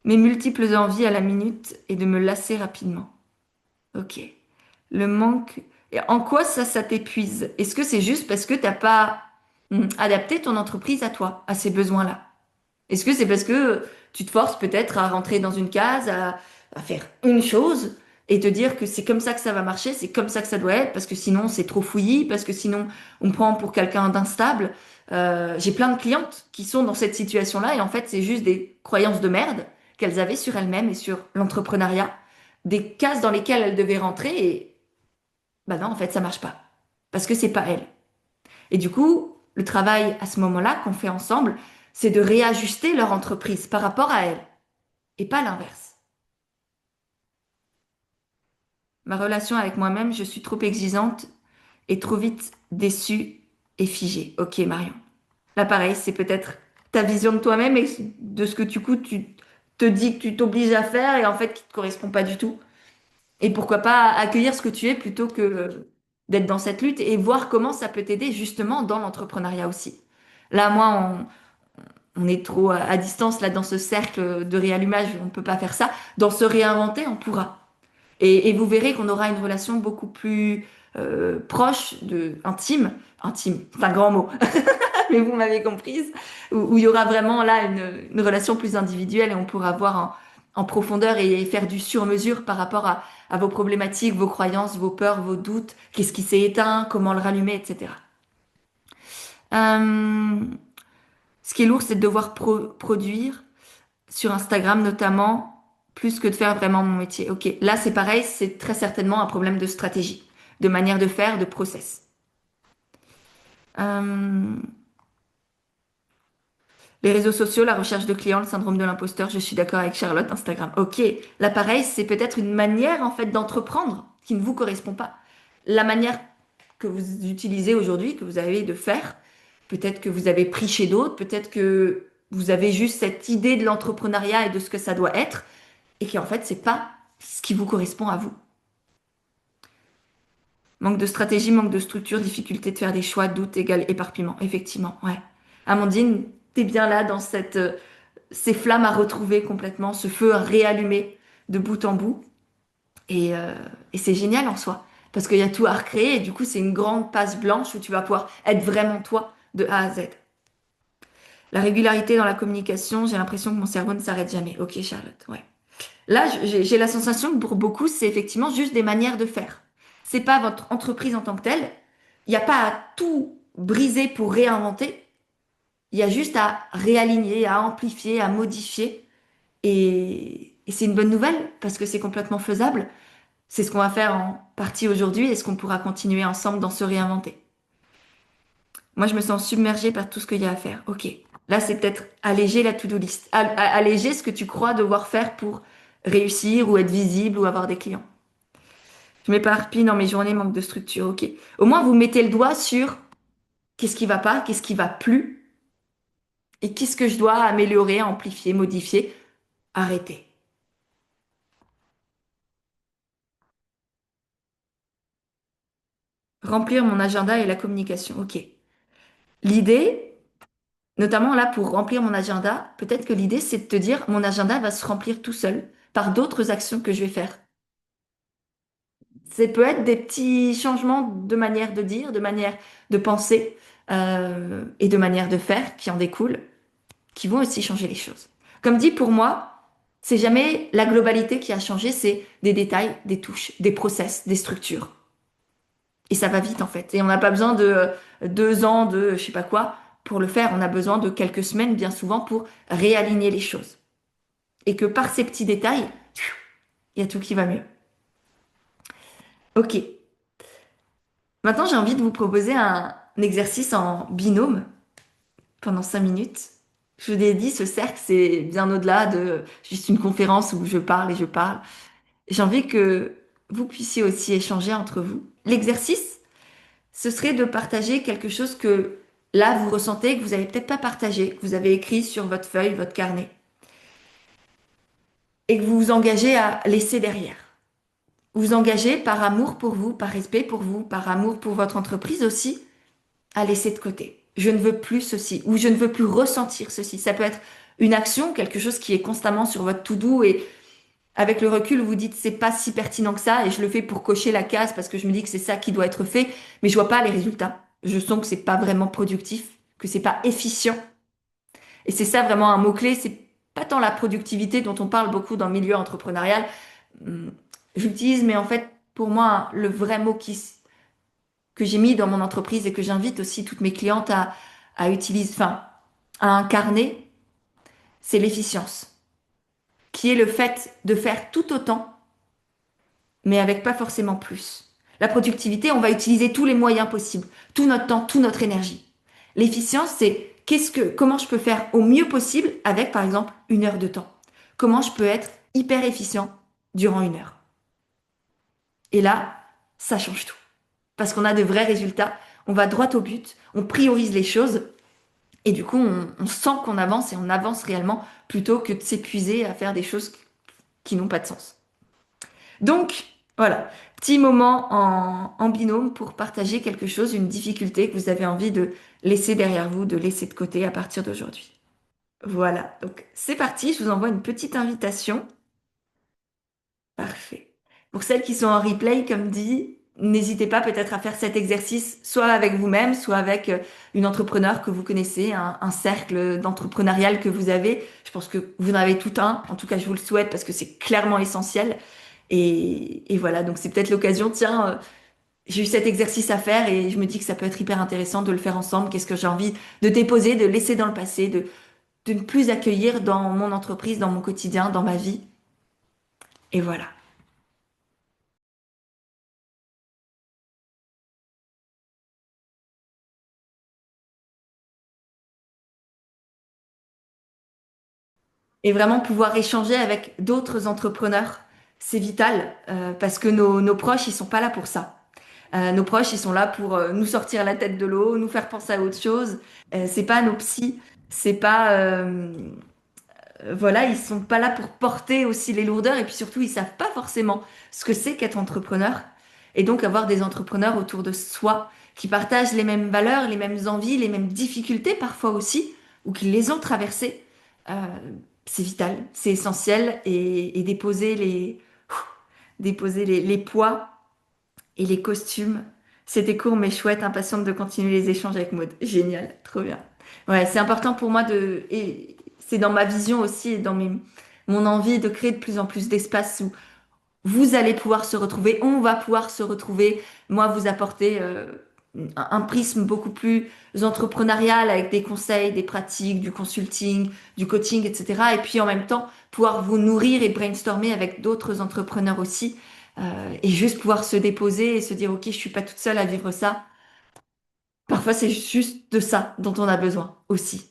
Mes multiples envies à la minute et de me lasser rapidement. Ok. Le manque. Et en quoi ça t'épuise? Est-ce que c'est juste parce que t'as pas adapté ton entreprise à toi, à ces besoins-là? Est-ce que c'est parce que tu te forces peut-être à rentrer dans une case, à faire une chose et te dire que c'est comme ça que ça va marcher, c'est comme ça que ça doit être, parce que sinon c'est trop fouillis, parce que sinon on me prend pour quelqu'un d'instable. J'ai plein de clientes qui sont dans cette situation-là et en fait c'est juste des croyances de merde qu'elles avaient sur elles-mêmes et sur l'entrepreneuriat, des cases dans lesquelles elles devaient rentrer et bah non en fait ça marche pas parce que c'est pas elles. Et du coup le travail à ce moment-là qu'on fait ensemble, c'est de réajuster leur entreprise par rapport à elles et pas l'inverse. Ma relation avec moi-même, je suis trop exigeante et trop vite déçue et figée. Ok, Marion. Là, pareil, c'est peut-être ta vision de toi-même et de ce que tu te dis que tu t'obliges à faire et en fait qui te correspond pas du tout. Et pourquoi pas accueillir ce que tu es plutôt que d'être dans cette lutte et voir comment ça peut t'aider justement dans l'entrepreneuriat aussi. Là, moi, on est trop à distance là dans ce cercle de réallumage, on ne peut pas faire ça. Dans se réinventer, on pourra. Et vous verrez qu'on aura une relation beaucoup plus proche, intime, c'est un grand mot, mais vous m'avez comprise, où il y aura vraiment là une relation plus individuelle et on pourra voir en profondeur et faire du sur-mesure par rapport à vos problématiques, vos croyances, vos peurs, vos doutes, qu'est-ce qui s'est éteint, comment le rallumer, etc. Euh, Ce qui est lourd, c'est de devoir produire sur Instagram notamment plus que de faire vraiment mon métier. Ok, là c'est pareil, c'est très certainement un problème de stratégie, de manière de faire, de process. Euh, les réseaux sociaux, la recherche de clients, le syndrome de l'imposteur, je suis d'accord avec Charlotte, Instagram. Ok, là pareil, c'est peut-être une manière en fait d'entreprendre qui ne vous correspond pas. La manière que vous utilisez aujourd'hui, que vous avez de faire, peut-être que vous avez pris chez d'autres, peut-être que vous avez juste cette idée de l'entrepreneuriat et de ce que ça doit être, et qu'en fait, c'est pas ce qui vous correspond à vous. Manque de stratégie, manque de structure, difficulté de faire des choix, doute égale éparpillement. Effectivement, ouais. Amandine, t'es bien là dans ces flammes à retrouver complètement, ce feu à réallumer de bout en bout. Et c'est génial en soi. Parce qu'il y a tout à recréer et du coup, c'est une grande page blanche où tu vas pouvoir être vraiment toi de A à Z. La régularité dans la communication, j'ai l'impression que mon cerveau ne s'arrête jamais. Ok, Charlotte, ouais. Là, j'ai la sensation que pour beaucoup, c'est effectivement juste des manières de faire. C'est pas votre entreprise en tant que telle. Il n'y a pas à tout briser pour réinventer. Il y a juste à réaligner, à amplifier, à modifier. Et c'est une bonne nouvelle parce que c'est complètement faisable. C'est ce qu'on va faire en partie aujourd'hui et ce qu'on pourra continuer ensemble dans se réinventer. Moi, je me sens submergée par tout ce qu'il y a à faire. Ok. Là, c'est peut-être alléger la to-do list. Alléger ce que tu crois devoir faire pour réussir ou être visible ou avoir des clients. Je m'éparpille dans mes journées, manque de structure. Ok. Au moins, vous mettez le doigt sur qu'est-ce qui va pas, qu'est-ce qui va plus et qu'est-ce que je dois améliorer, amplifier, modifier, arrêter. Remplir mon agenda et la communication. Ok. L'idée, notamment là pour remplir mon agenda, peut-être que l'idée c'est de te dire mon agenda va se remplir tout seul par d'autres actions que je vais faire. Ça peut être des petits changements de manière de dire, de manière de penser et de manière de faire qui en découlent, qui vont aussi changer les choses. Comme dit pour moi, c'est jamais la globalité qui a changé, c'est des détails, des touches, des process, des structures. Et ça va vite en fait. Et on n'a pas besoin de 2 ans de je sais pas quoi pour le faire. On a besoin de quelques semaines bien souvent pour réaligner les choses. Et que par ces petits détails, il y a tout qui va mieux. Ok. Maintenant, j'ai envie de vous proposer un exercice en binôme pendant 5 minutes. Je vous l'ai dit, ce cercle, c'est bien au-delà de juste une conférence où je parle et je parle. J'ai envie que vous puissiez aussi échanger entre vous. L'exercice, ce serait de partager quelque chose que là, vous ressentez, que vous n'avez peut-être pas partagé, que vous avez écrit sur votre feuille, votre carnet, et que vous vous engagez à laisser derrière. Vous vous engagez par amour pour vous, par respect pour vous, par amour pour votre entreprise aussi, à laisser de côté. Je ne veux plus ceci, ou je ne veux plus ressentir ceci. Ça peut être une action, quelque chose qui est constamment sur votre to-do et avec le recul, vous dites c'est pas si pertinent que ça et je le fais pour cocher la case parce que je me dis que c'est ça qui doit être fait, mais je vois pas les résultats. Je sens que c'est pas vraiment productif, que c'est pas efficient. Et c'est ça vraiment un mot-clé, c'est pas tant la productivité dont on parle beaucoup dans le milieu entrepreneurial. Hum, J'utilise, mais en fait, pour moi, le vrai mot que j'ai mis dans mon entreprise et que j'invite aussi toutes mes clientes à utiliser, enfin, à incarner, c'est l'efficience, qui est le fait de faire tout autant mais avec pas forcément plus. La productivité, on va utiliser tous les moyens possibles, tout notre temps, toute notre énergie. L'efficience, c'est comment je peux faire au mieux possible avec, par exemple, 1 heure de temps. Comment je peux être hyper efficient durant 1 heure. Et là, ça change tout. Parce qu'on a de vrais résultats, on va droit au but, on priorise les choses, et du coup, on sent qu'on avance et on avance réellement plutôt que de s'épuiser à faire des choses qui n'ont pas de sens. Donc, voilà, petit moment en binôme pour partager quelque chose, une difficulté que vous avez envie de laisser derrière vous, de laisser de côté à partir d'aujourd'hui. Voilà, donc c'est parti, je vous envoie une petite invitation. Parfait. Pour celles qui sont en replay, comme dit, n'hésitez pas peut-être à faire cet exercice, soit avec vous-même, soit avec une entrepreneur que vous connaissez, un cercle d'entrepreneurial que vous avez. Je pense que vous en avez tout un. En tout cas, je vous le souhaite parce que c'est clairement essentiel. Et voilà, donc c'est peut-être l'occasion, tiens, j'ai eu cet exercice à faire et je me dis que ça peut être hyper intéressant de le faire ensemble. Qu'est-ce que j'ai envie de déposer, de laisser dans le passé, de ne plus accueillir dans mon entreprise, dans mon quotidien, dans ma vie. Et voilà. Et vraiment pouvoir échanger avec d'autres entrepreneurs, c'est vital parce que nos proches, ils sont pas là pour ça. Nos proches, ils sont là pour nous sortir la tête de l'eau, nous faire penser à autre chose. C'est pas nos psys, c'est pas voilà, ils sont pas là pour porter aussi les lourdeurs et puis surtout, ils savent pas forcément ce que c'est qu'être entrepreneur. Et donc avoir des entrepreneurs autour de soi qui partagent les mêmes valeurs, les mêmes envies, les mêmes difficultés parfois aussi, ou qui les ont traversées, euh, c'est vital, c'est essentiel et déposer les poids et les costumes. C'était court mais chouette, impatiente de continuer les échanges avec Maud. Génial, trop bien. Ouais, c'est important pour moi et c'est dans ma vision aussi, et dans mon envie de créer de plus en plus d'espace où vous allez pouvoir se retrouver, on va pouvoir se retrouver, moi vous apporter un prisme beaucoup plus entrepreneurial avec des conseils, des pratiques, du consulting, du coaching, etc. Et puis en même temps, pouvoir vous nourrir et brainstormer avec d'autres entrepreneurs aussi, et juste pouvoir se déposer et se dire, OK, je suis pas toute seule à vivre ça. Parfois, c'est juste de ça dont on a besoin aussi.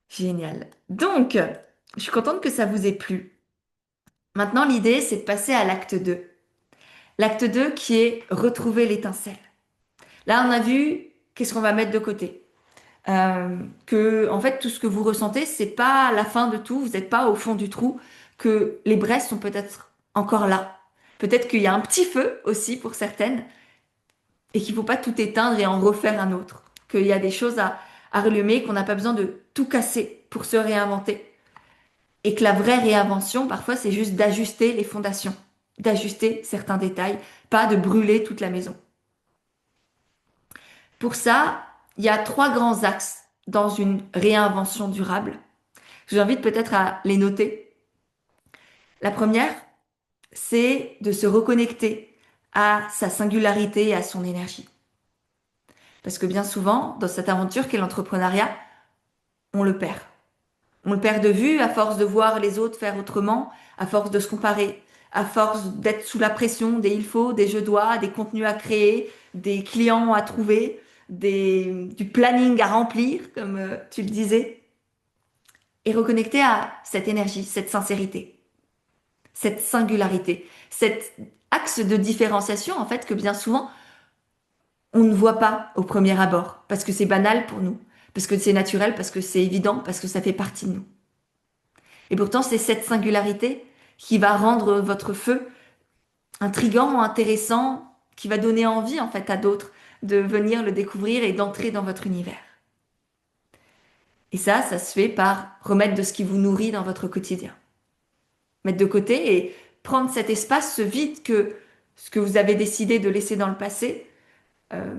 Génial. Donc, je suis contente que ça vous ait plu. Maintenant, l'idée, c'est de passer à l'acte 2. L'acte 2 qui est retrouver l'étincelle. Là, on a vu qu'est-ce qu'on va mettre de côté. Que, en fait, tout ce que vous ressentez, c'est pas la fin de tout. Vous n'êtes pas au fond du trou. Que les braises sont peut-être encore là. Peut-être qu'il y a un petit feu aussi pour certaines et qu'il faut pas tout éteindre et en refaire un autre. Qu'il y a des choses à rallumer, qu'on n'a pas besoin de tout casser pour se réinventer. Et que la vraie réinvention, parfois, c'est juste d'ajuster les fondations, d'ajuster certains détails, pas de brûler toute la maison. Pour ça, il y a trois grands axes dans une réinvention durable. Je vous invite peut-être à les noter. La première, c'est de se reconnecter à sa singularité et à son énergie. Parce que bien souvent, dans cette aventure qu'est l'entrepreneuriat, on le perd. On le perd de vue à force de voir les autres faire autrement, à force de se comparer, à force d'être sous la pression des il faut, des je dois, des contenus à créer, des clients à trouver, du planning à remplir, comme tu le disais, et reconnecter à cette énergie, cette sincérité, cette singularité, cet axe de différenciation, en fait, que bien souvent, on ne voit pas au premier abord, parce que c'est banal pour nous, parce que c'est naturel, parce que c'est évident, parce que ça fait partie de nous. Et pourtant, c'est cette singularité qui va rendre votre feu intrigant, intéressant, qui va donner envie en fait à d'autres de venir le découvrir et d'entrer dans votre univers. Et ça se fait par remettre de ce qui vous nourrit dans votre quotidien. Mettre de côté et prendre cet espace, ce vide que ce que vous avez décidé de laisser dans le passé, euh,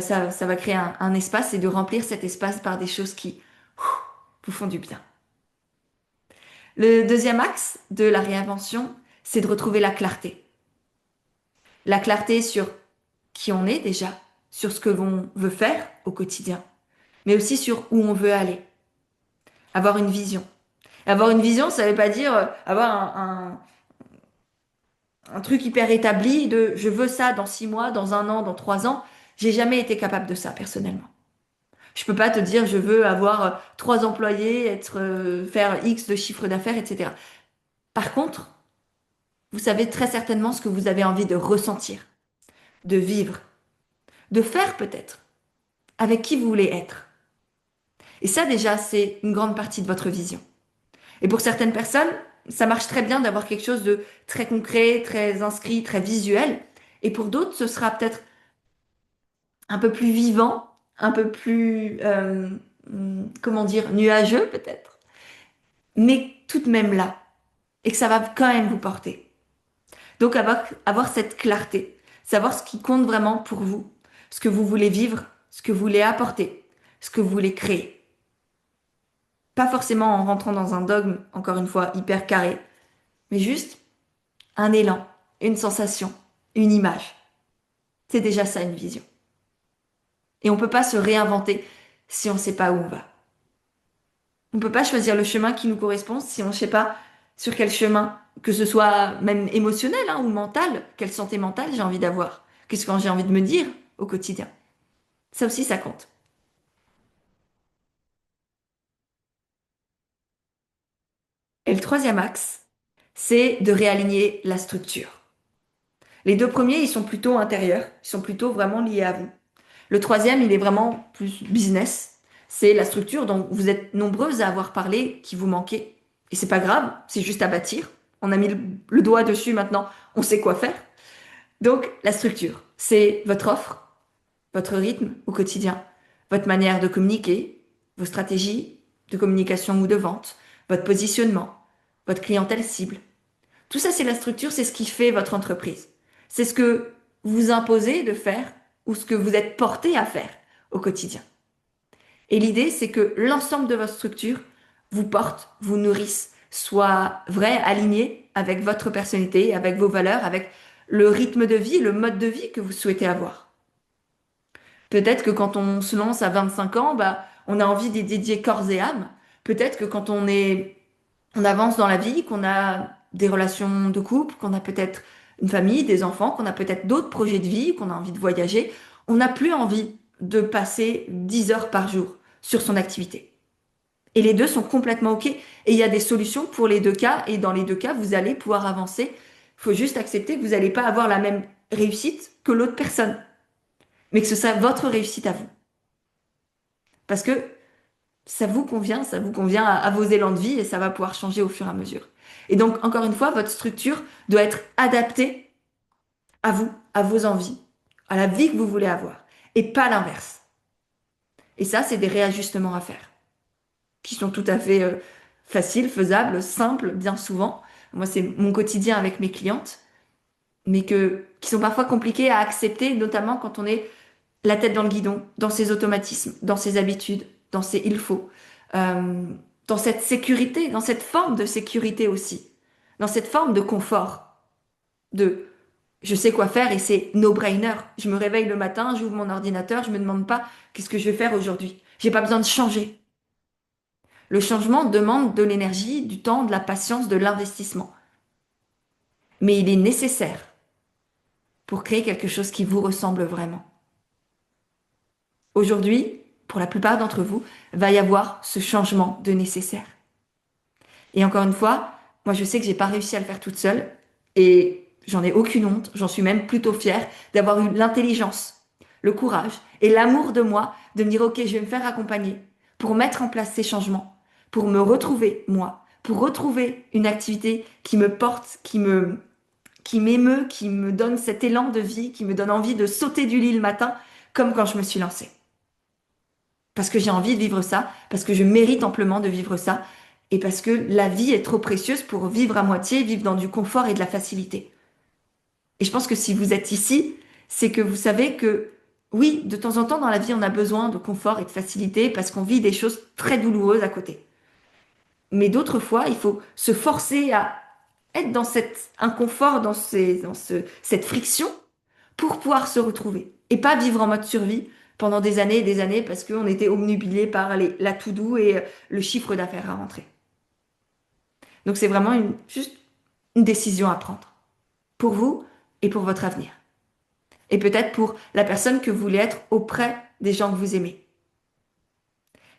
ça va créer un espace et de remplir cet espace par des choses qui vous font du bien. Le deuxième axe de la réinvention, c'est de retrouver la clarté. La clarté sur qui on est déjà, sur ce que l'on veut faire au quotidien, mais aussi sur où on veut aller. Avoir une vision. Avoir une vision, ça ne veut pas dire avoir un truc hyper établi de je veux ça dans 6 mois, dans un an, dans 3 ans. J'ai jamais été capable de ça personnellement. Je peux pas te dire je veux avoir 3 employés, faire X de chiffre d'affaires, etc. Par contre, vous savez très certainement ce que vous avez envie de ressentir, de vivre, de faire peut-être, avec qui vous voulez être. Et ça déjà, c'est une grande partie de votre vision. Et pour certaines personnes, ça marche très bien d'avoir quelque chose de très concret, très inscrit, très visuel. Et pour d'autres, ce sera peut-être un peu plus vivant, un peu plus, comment dire, nuageux peut-être, mais tout de même là. Et que ça va quand même vous porter. Donc avoir cette clarté, savoir ce qui compte vraiment pour vous, ce que vous voulez vivre, ce que vous voulez apporter, ce que vous voulez créer. Pas forcément en rentrant dans un dogme, encore une fois, hyper carré, mais juste un élan, une sensation, une image. C'est déjà ça une vision. Et on ne peut pas se réinventer si on ne sait pas où on va. On ne peut pas choisir le chemin qui nous correspond si on ne sait pas sur quel chemin que ce soit même émotionnel hein, ou mental, quelle santé mentale j'ai envie d'avoir? Qu'est-ce que j'ai envie de me dire au quotidien? Ça aussi, ça compte. Et le troisième axe, c'est de réaligner la structure. Les deux premiers, ils sont plutôt intérieurs, ils sont plutôt vraiment liés à vous. Le troisième, il est vraiment plus business. C'est la structure dont vous êtes nombreuses à avoir parlé qui vous manquait. Et c'est pas grave, c'est juste à bâtir. On a mis le doigt dessus maintenant, on sait quoi faire. Donc, la structure, c'est votre offre, votre rythme au quotidien, votre manière de communiquer, vos stratégies de communication ou de vente, votre positionnement, votre clientèle cible. Tout ça, c'est la structure, c'est ce qui fait votre entreprise. C'est ce que vous imposez de faire ou ce que vous êtes porté à faire au quotidien. Et l'idée, c'est que l'ensemble de votre structure vous porte, vous nourrisse, soit vrai, aligné avec votre personnalité, avec vos valeurs, avec le rythme de vie, le mode de vie que vous souhaitez avoir. Peut-être que quand on se lance à 25 ans, bah, on a envie d'y dédier corps et âme. Peut-être que quand on avance dans la vie, qu'on a des relations de couple, qu'on a peut-être une famille, des enfants, qu'on a peut-être d'autres projets de vie, qu'on a envie de voyager, on n'a plus envie de passer 10 heures par jour sur son activité. Et les deux sont complètement OK. Et il y a des solutions pour les deux cas. Et dans les deux cas, vous allez pouvoir avancer. Il faut juste accepter que vous n'allez pas avoir la même réussite que l'autre personne. Mais que ce soit votre réussite à vous. Parce que ça vous convient à vos élans de vie et ça va pouvoir changer au fur et à mesure. Et donc, encore une fois, votre structure doit être adaptée à vous, à vos envies, à la vie que vous voulez avoir, et pas l'inverse. Et ça, c'est des réajustements à faire, qui sont tout à fait faciles, faisables, simples, bien souvent. Moi, c'est mon quotidien avec mes clientes, mais qui sont parfois compliqués à accepter, notamment quand on est la tête dans le guidon, dans ses automatismes, dans ses habitudes, dans ses il faut, euh, dans cette sécurité, dans cette forme de sécurité aussi, dans cette forme de confort, de je sais quoi faire et c'est no-brainer. Je me réveille le matin, j'ouvre mon ordinateur, je me demande pas qu'est-ce que je vais faire aujourd'hui. J'ai pas besoin de changer. Le changement demande de l'énergie, du temps, de la patience, de l'investissement. Mais il est nécessaire pour créer quelque chose qui vous ressemble vraiment. Aujourd'hui, pour la plupart d'entre vous, va y avoir ce changement de nécessaire. Et encore une fois, moi je sais que j'ai pas réussi à le faire toute seule et j'en ai aucune honte, j'en suis même plutôt fière d'avoir eu l'intelligence, le courage et l'amour de moi de me dire ok, je vais me faire accompagner pour mettre en place ces changements, pour me retrouver moi, pour retrouver une activité qui me porte, qui m'émeut, qui me donne cet élan de vie, qui me donne envie de sauter du lit le matin comme quand je me suis lancée. Parce que j'ai envie de vivre ça, parce que je mérite amplement de vivre ça, et parce que la vie est trop précieuse pour vivre à moitié, vivre dans du confort et de la facilité. Et je pense que si vous êtes ici, c'est que vous savez que oui, de temps en temps dans la vie, on a besoin de confort et de facilité parce qu'on vit des choses très douloureuses à côté. Mais d'autres fois, il faut se forcer à être dans cet inconfort, cette friction pour pouvoir se retrouver et pas vivre en mode survie pendant des années et des années parce qu'on était obnubilé par la to-do et le chiffre d'affaires à rentrer. Donc c'est vraiment juste une décision à prendre pour vous et pour votre avenir. Et peut-être pour la personne que vous voulez être auprès des gens que vous aimez.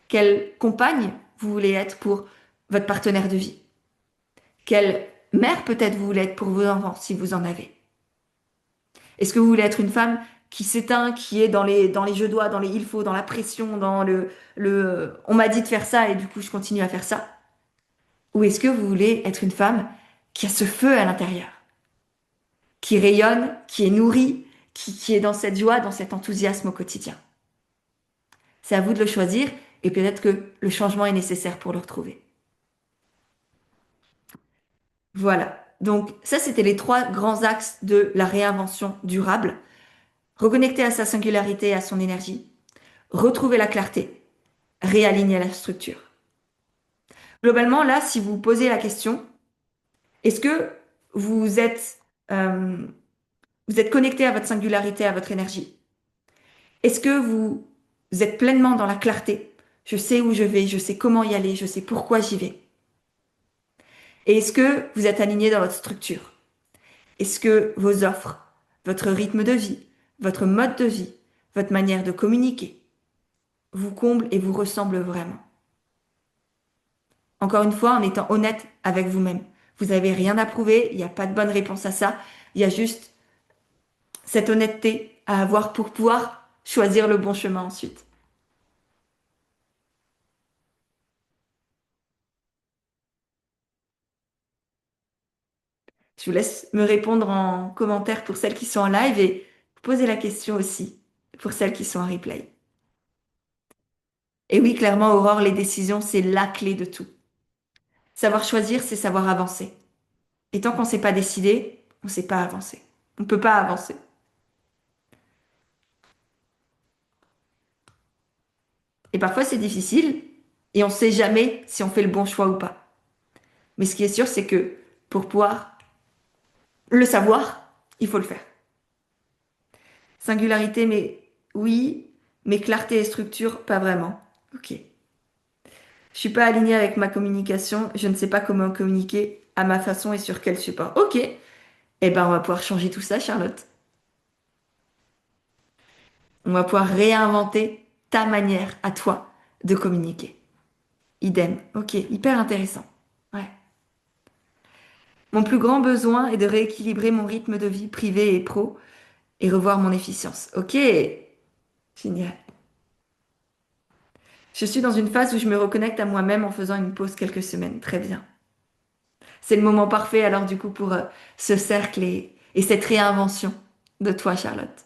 Quelle compagne vous voulez être pour votre partenaire de vie? Quelle mère peut-être vous voulez être pour vos enfants si vous en avez? Est-ce que vous voulez être une femme qui s'éteint, qui est dans les je dois, dans les il faut, dans la pression, dans le on m'a dit de faire ça et du coup je continue à faire ça? Ou est-ce que vous voulez être une femme qui a ce feu à l'intérieur, qui rayonne, qui est nourrie, qui est dans cette joie, dans cet enthousiasme au quotidien? C'est à vous de le choisir et peut-être que le changement est nécessaire pour le retrouver. Voilà. Donc ça, c'était les trois grands axes de la réinvention durable. Reconnecter à sa singularité et à son énergie, retrouver la clarté, réaligner la structure. Globalement, là, si vous posez la question, est-ce que vous êtes, euh, vous êtes connecté à votre singularité, à votre énergie? Est-ce que vous êtes pleinement dans la clarté? Je sais où je vais, je sais comment y aller, je sais pourquoi j'y vais. Et est-ce que vous êtes aligné dans votre structure? Est-ce que vos offres, votre rythme de vie, votre mode de vie, votre manière de communiquer vous comblent et vous ressemblent vraiment? Encore une fois, en étant honnête avec vous-même. Vous n'avez rien à prouver, il n'y a pas de bonne réponse à ça. Il y a juste cette honnêteté à avoir pour pouvoir choisir le bon chemin ensuite. Je vous laisse me répondre en commentaire pour celles qui sont en live et poser la question aussi pour celles qui sont en replay. Et oui, clairement, Aurore, les décisions, c'est la clé de tout. Savoir choisir, c'est savoir avancer. Et tant qu'on ne s'est pas décidé, on ne sait pas avancer. On ne peut pas avancer. Et parfois, c'est difficile et on ne sait jamais si on fait le bon choix ou pas. Mais ce qui est sûr, c'est que pour pouvoir le savoir, il faut le faire. Singularité, mais oui, mais clarté et structure, pas vraiment. Ok. Je suis pas alignée avec ma communication, je ne sais pas comment communiquer à ma façon et sur quel support. Ok. Eh ben, on va pouvoir changer tout ça, Charlotte. On va pouvoir réinventer ta manière à toi de communiquer. Idem. Ok, hyper intéressant. Ouais. Mon plus grand besoin est de rééquilibrer mon rythme de vie privé et pro et revoir mon efficience. Ok, génial. Je suis dans une phase où je me reconnecte à moi-même en faisant une pause quelques semaines. Très bien. C'est le moment parfait alors du coup pour ce cercle et cette réinvention de toi, Charlotte.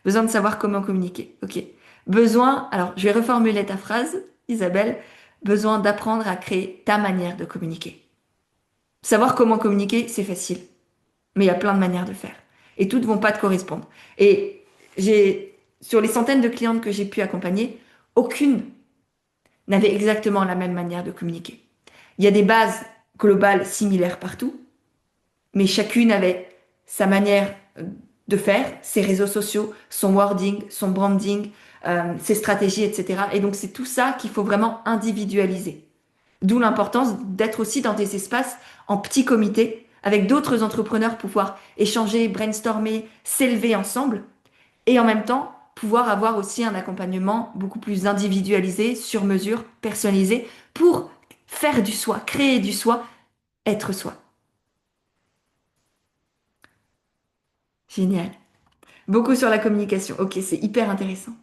Besoin de savoir comment communiquer. Ok. Besoin, alors je vais reformuler ta phrase, Isabelle. Besoin d'apprendre à créer ta manière de communiquer. Savoir comment communiquer, c'est facile, mais il y a plein de manières de faire. Et toutes vont pas te correspondre. Et sur les centaines de clientes que j'ai pu accompagner, aucune n'avait exactement la même manière de communiquer. Il y a des bases globales similaires partout, mais chacune avait sa manière de faire, ses réseaux sociaux, son wording, son branding, ses stratégies, etc. Et donc c'est tout ça qu'il faut vraiment individualiser. D'où l'importance d'être aussi dans des espaces en petits comités avec d'autres entrepreneurs pour pouvoir échanger, brainstormer, s'élever ensemble et en même temps pouvoir avoir aussi un accompagnement beaucoup plus individualisé, sur mesure, personnalisé pour faire du soi, créer du soi, être soi. Génial. Beaucoup sur la communication. Ok, c'est hyper intéressant.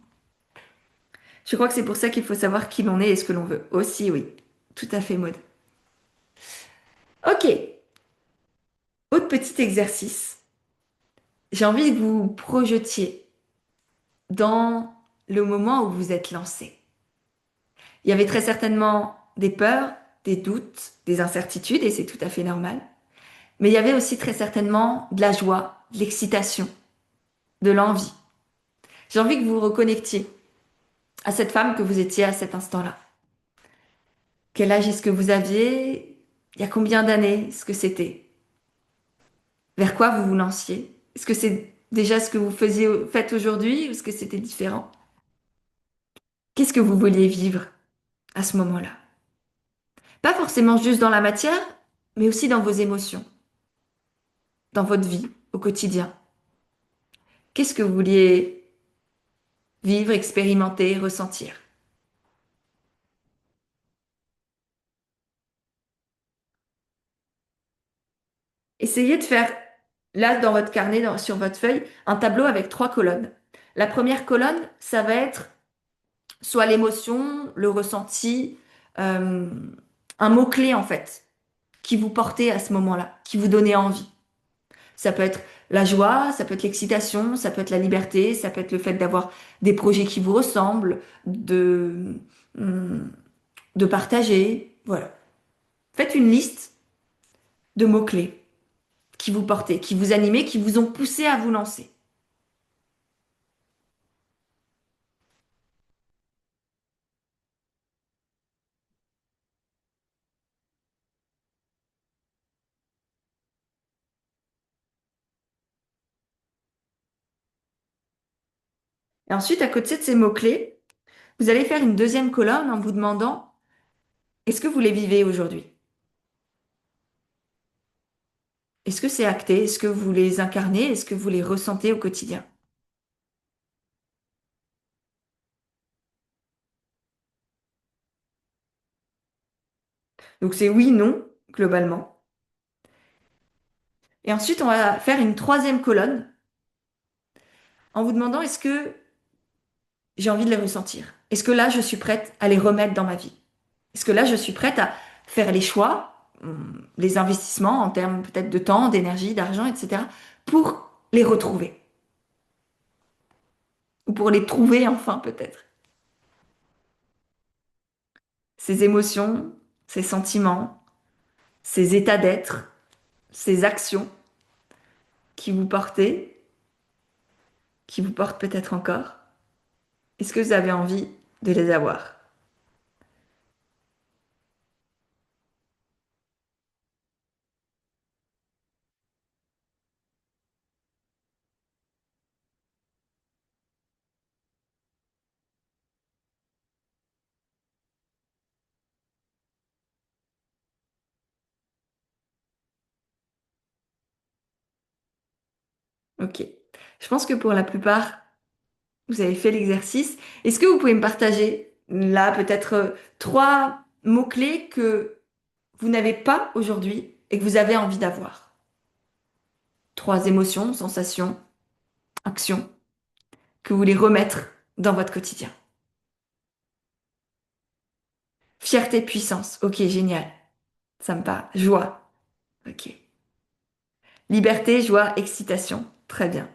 Je crois que c'est pour ça qu'il faut savoir qui l'on est et ce que l'on veut. Aussi, oui. Tout à fait, Maud. Ok, autre petit exercice. J'ai envie que vous vous projetiez dans le moment où vous êtes lancé. Il y avait très certainement des peurs, des doutes, des incertitudes, et c'est tout à fait normal. Mais il y avait aussi très certainement de la joie, de l'excitation, de l'envie. J'ai envie que vous vous reconnectiez à cette femme que vous étiez à cet instant-là. Quel âge est-ce que vous aviez? Il y a combien d'années est-ce que c'était? Vers quoi vous vous lanciez? Est-ce que c'est déjà ce que vous faites aujourd'hui ou est-ce que c'était différent? Qu'est-ce que vous vouliez vivre à ce moment-là? Pas forcément juste dans la matière, mais aussi dans vos émotions, dans votre vie, au quotidien. Qu'est-ce que vous vouliez vivre, expérimenter, ressentir? Essayez de faire, là, dans votre carnet, sur votre feuille, un tableau avec trois colonnes. La première colonne, ça va être soit l'émotion, le ressenti, euh, un mot-clé, en fait, qui vous portait à ce moment-là, qui vous donnait envie. Ça peut être la joie, ça peut être l'excitation, ça peut être la liberté, ça peut être le fait d'avoir des projets qui vous ressemblent, hum, de partager. Voilà. Faites une liste de mots-clés qui vous portaient, qui vous animaient, qui vous ont poussé à vous lancer. Et ensuite, à côté de ces mots-clés, vous allez faire une deuxième colonne en vous demandant, est-ce que vous les vivez aujourd'hui? Est-ce que c'est acté? Est-ce que vous les incarnez? Est-ce que vous les ressentez au quotidien? Donc c'est oui, non, globalement. Et ensuite, on va faire une troisième colonne en vous demandant est-ce que j'ai envie de les ressentir? Est-ce que là, je suis prête à les remettre dans ma vie? Est-ce que là, je suis prête à faire les choix, les investissements en termes peut-être de temps, d'énergie, d'argent, etc., pour les retrouver? Ou pour les trouver enfin, peut-être? Ces émotions, ces sentiments, ces états d'être, ces actions qui vous portez, qui vous portent peut-être encore, est-ce que vous avez envie de les avoir? Ok. Je pense que pour la plupart, vous avez fait l'exercice. Est-ce que vous pouvez me partager là peut-être trois mots-clés que vous n'avez pas aujourd'hui et que vous avez envie d'avoir? Trois émotions, sensations, actions que vous voulez remettre dans votre quotidien. Fierté, puissance. Ok, génial. Ça me parle. Joie. Ok. Liberté, joie, excitation. Très bien.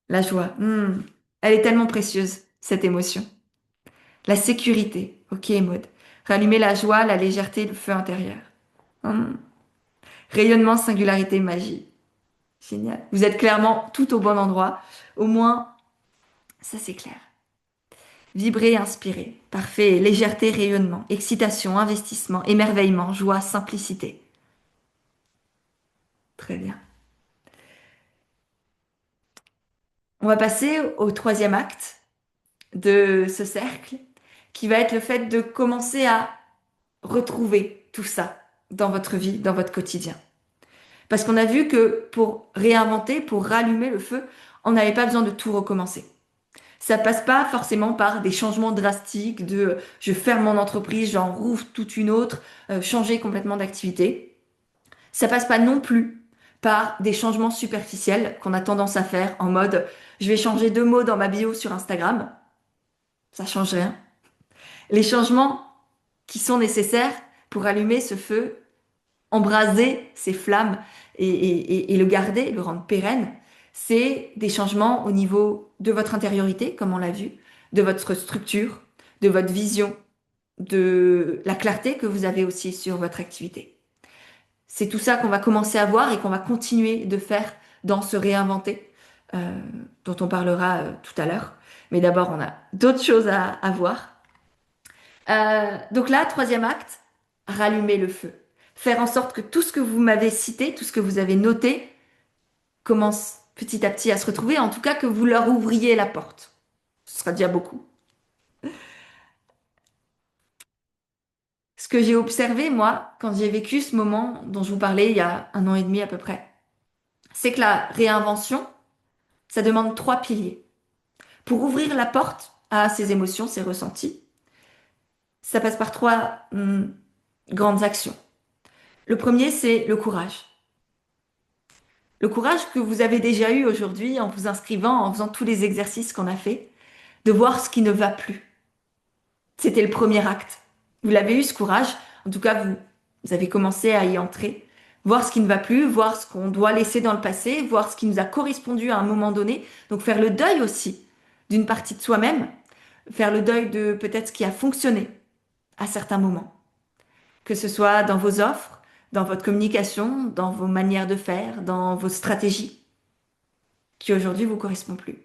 La joie. Elle est tellement précieuse, cette émotion. La sécurité. Ok, Maud. Rallumer la joie, la légèreté, le feu intérieur. Hmm. Rayonnement, singularité, magie. Génial. Vous êtes clairement tout au bon endroit. Au moins, ça c'est clair. Vibrer, inspirer. Parfait. Légèreté, rayonnement. Excitation, investissement, émerveillement, joie, simplicité. Très bien. On va passer au troisième acte de ce cercle, qui va être le fait de commencer à retrouver tout ça dans votre vie, dans votre quotidien. Parce qu'on a vu que pour réinventer, pour rallumer le feu, on n'avait pas besoin de tout recommencer. Ça passe pas forcément par des changements drastiques de je ferme mon entreprise, j'en rouvre toute une autre, changer complètement d'activité. Ça passe pas non plus par des changements superficiels qu'on a tendance à faire en mode je vais changer deux mots dans ma bio sur Instagram. Ça change rien. Les changements qui sont nécessaires pour allumer ce feu, embraser ces flammes et le garder, le rendre pérenne, c'est des changements au niveau de votre intériorité, comme on l'a vu, de votre structure, de votre vision, de la clarté que vous avez aussi sur votre activité. C'est tout ça qu'on va commencer à voir et qu'on va continuer de faire dans ce réinventer, euh, dont on parlera tout à l'heure. Mais d'abord, on a d'autres choses à voir. Donc là, troisième acte, rallumer le feu. Faire en sorte que tout ce que vous m'avez cité, tout ce que vous avez noté, commence petit à petit à se retrouver, en tout cas que vous leur ouvriez la porte. Ce sera déjà beaucoup. Ce que j'ai observé, moi, quand j'ai vécu ce moment dont je vous parlais il y a un an et demi à peu près, c'est que la réinvention, ça demande trois piliers. Pour ouvrir la porte à ces émotions, ces ressentis, ça passe par trois grandes actions. Le premier, c'est le courage. Le courage que vous avez déjà eu aujourd'hui en vous inscrivant, en faisant tous les exercices qu'on a fait, de voir ce qui ne va plus. C'était le premier acte. Vous l'avez eu, ce courage. En tout cas, vous avez commencé à y entrer. Voir ce qui ne va plus, voir ce qu'on doit laisser dans le passé, voir ce qui nous a correspondu à un moment donné. Donc faire le deuil aussi d'une partie de soi-même. Faire le deuil de peut-être ce qui a fonctionné à certains moments. Que ce soit dans vos offres, dans votre communication, dans vos manières de faire, dans vos stratégies, qui aujourd'hui vous correspondent plus.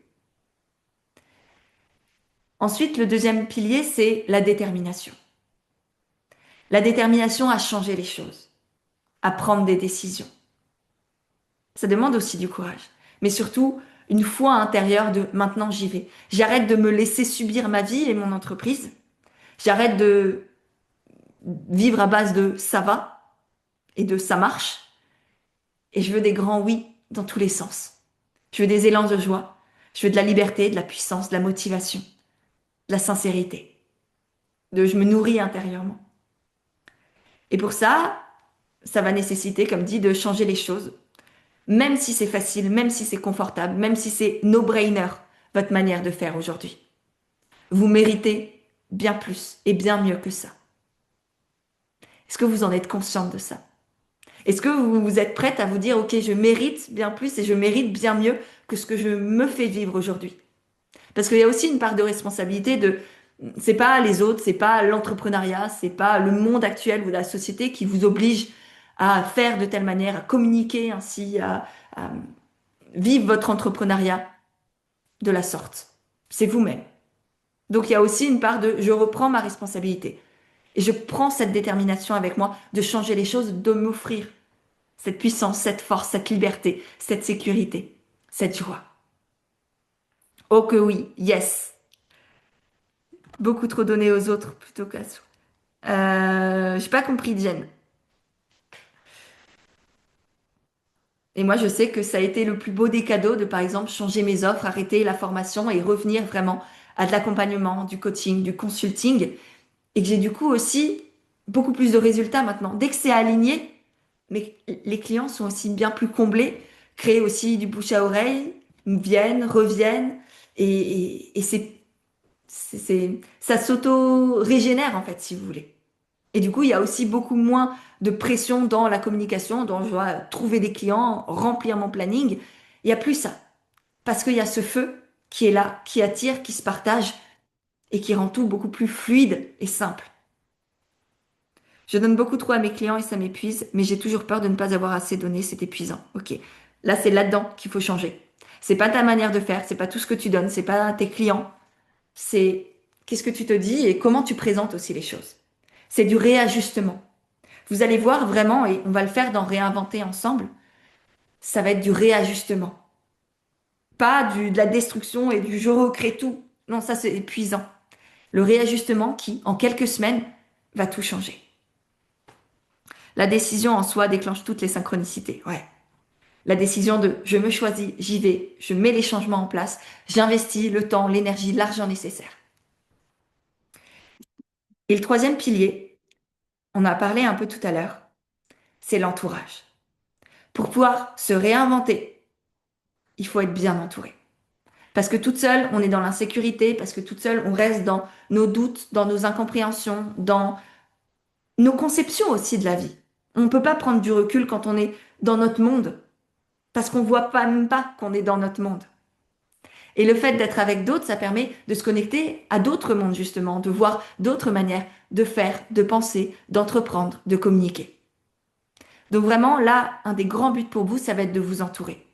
Ensuite, le deuxième pilier, c'est la détermination. La détermination à changer les choses, à prendre des décisions. Ça demande aussi du courage, mais surtout une foi intérieure de maintenant j'y vais. J'arrête de me laisser subir ma vie et mon entreprise. J'arrête de vivre à base de ça va et de ça marche. Et je veux des grands oui dans tous les sens. Je veux des élans de joie. Je veux de la liberté, de la puissance, de la motivation, de la sincérité. Je me nourris intérieurement. Et pour ça va nécessiter, comme dit, de changer les choses. Même si c'est facile, même si c'est confortable, même si c'est no-brainer, votre manière de faire aujourd'hui. Vous méritez bien plus et bien mieux que ça. Est-ce que vous en êtes consciente de ça? Est-ce que vous êtes prête à vous dire, OK, je mérite bien plus et je mérite bien mieux que ce que je me fais vivre aujourd'hui? Parce qu'il y a aussi une part de responsabilité c'est pas les autres, c'est pas l'entrepreneuriat, c'est pas le monde actuel ou la société qui vous oblige à faire de telle manière, à communiquer ainsi, à vivre votre entrepreneuriat de la sorte. C'est vous-même. Donc il y a aussi une part de je reprends ma responsabilité et je prends cette détermination avec moi de changer les choses, de m'offrir cette puissance, cette force, cette liberté, cette sécurité, cette joie. Oh que oui, yes. Beaucoup trop donné aux autres plutôt qu'à soi. J'ai pas compris, Jen. Et moi, je sais que ça a été le plus beau des cadeaux de, par exemple, changer mes offres, arrêter la formation et revenir vraiment à de l'accompagnement, du coaching, du consulting. Et que j'ai du coup aussi beaucoup plus de résultats maintenant. Dès que c'est aligné, mais les clients sont aussi bien plus comblés, créent aussi du bouche à oreille, viennent, reviennent. Et ça s'auto-régénère en fait, si vous voulez. Et du coup, il y a aussi beaucoup moins de pression dans la communication, dont je dois trouver des clients, remplir mon planning. Il n'y a plus ça. Parce qu'il y a ce feu qui est là, qui attire, qui se partage et qui rend tout beaucoup plus fluide et simple. Je donne beaucoup trop à mes clients et ça m'épuise, mais j'ai toujours peur de ne pas avoir assez donné, c'est épuisant. Ok. Là, c'est là-dedans qu'il faut changer. C'est pas ta manière de faire, c'est pas tout ce que tu donnes, c'est pas tes clients, c'est qu'est-ce que tu te dis et comment tu présentes aussi les choses. C'est du réajustement. Vous allez voir vraiment, et on va le faire dans Réinventer ensemble, ça va être du réajustement. Pas de la destruction et du je recrée tout. Non, ça c'est épuisant. Le réajustement qui, en quelques semaines, va tout changer. La décision en soi déclenche toutes les synchronicités. Ouais. La décision de je me choisis, j'y vais, je mets les changements en place, j'investis le temps, l'énergie, l'argent nécessaire. Et le troisième pilier, on a parlé un peu tout à l'heure, c'est l'entourage. Pour pouvoir se réinventer, il faut être bien entouré. Parce que toute seule, on est dans l'insécurité, parce que toute seule, on reste dans nos doutes, dans nos incompréhensions, dans nos conceptions aussi de la vie. On ne peut pas prendre du recul quand on est dans notre monde, parce qu'on ne voit pas même pas qu'on est dans notre monde. Et le fait d'être avec d'autres, ça permet de se connecter à d'autres mondes, justement, de voir d'autres manières de faire, de penser, d'entreprendre, de communiquer. Donc vraiment, là, un des grands buts pour vous, ça va être de vous entourer.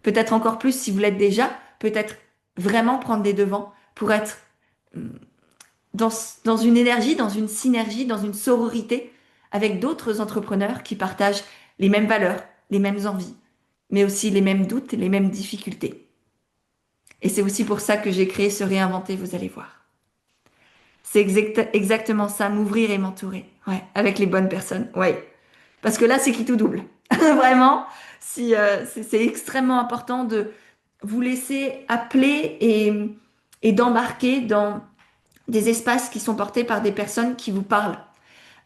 Peut-être encore plus si vous l'êtes déjà, peut-être vraiment prendre des devants pour être dans, dans une énergie, dans une synergie, dans une sororité avec d'autres entrepreneurs qui partagent les mêmes valeurs, les mêmes envies, mais aussi les mêmes doutes et les mêmes difficultés. Et c'est aussi pour ça que j'ai créé ce Réinventer, vous allez voir. C'est exactement ça, m'ouvrir et m'entourer. Ouais, avec les bonnes personnes. Ouais. Parce que là, c'est qui tout double. Vraiment, si, c'est extrêmement important de vous laisser appeler et d'embarquer dans des espaces qui sont portés par des personnes qui vous parlent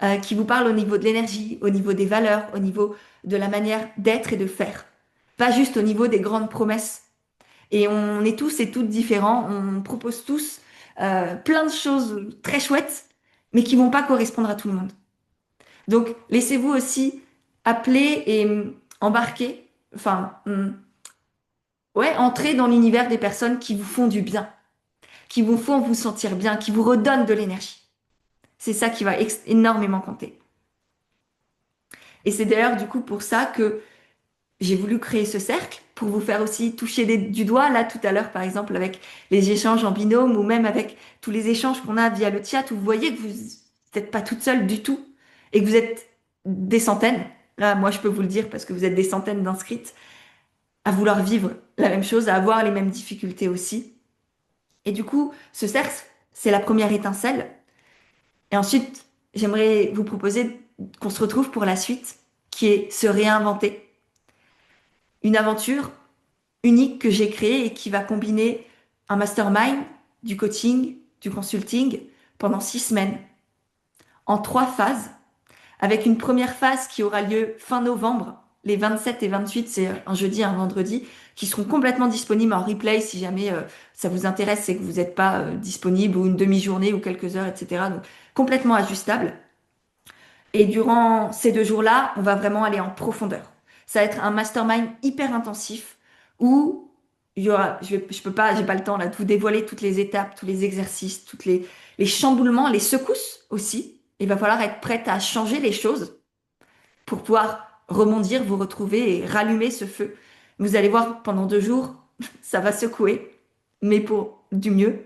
au niveau de l'énergie, au niveau des valeurs, au niveau de la manière d'être et de faire. Pas juste au niveau des grandes promesses. Et on est tous et toutes différents, on propose tous plein de choses très chouettes, mais qui vont pas correspondre à tout le monde. Donc, laissez-vous aussi appeler et embarquer, enfin, ouais, entrer dans l'univers des personnes qui vous font du bien, qui vous font vous sentir bien, qui vous redonnent de l'énergie. C'est ça qui va énormément compter. Et c'est d'ailleurs du coup pour ça que j'ai voulu créer ce cercle, pour vous faire aussi toucher du doigt, là tout à l'heure par exemple avec les échanges en binôme ou même avec tous les échanges qu'on a via le chat où vous voyez que vous n'êtes pas toute seule du tout et que vous êtes des centaines. Là, moi je peux vous le dire parce que vous êtes des centaines d'inscrites à vouloir vivre la même chose, à avoir les mêmes difficultés aussi. Et du coup, ce cercle, c'est la première étincelle. Et ensuite, j'aimerais vous proposer qu'on se retrouve pour la suite, qui est se réinventer. Une aventure unique que j'ai créée et qui va combiner un mastermind, du coaching, du consulting pendant 6 semaines, en 3 phases, avec une première phase qui aura lieu fin novembre, les 27 et 28, c'est un jeudi et un vendredi, qui seront complètement disponibles en replay si jamais ça vous intéresse et que vous n'êtes pas disponible, ou une demi-journée ou quelques heures, etc. Donc complètement ajustable. Et durant ces 2 jours-là, on va vraiment aller en profondeur. Ça va être un mastermind hyper intensif où il y aura, je peux pas, j'ai pas le temps là de vous dévoiler toutes les étapes, tous les exercices, les chamboulements, les secousses aussi. Il va falloir être prête à changer les choses pour pouvoir rebondir, vous retrouver et rallumer ce feu. Vous allez voir pendant 2 jours, ça va secouer, mais pour du mieux.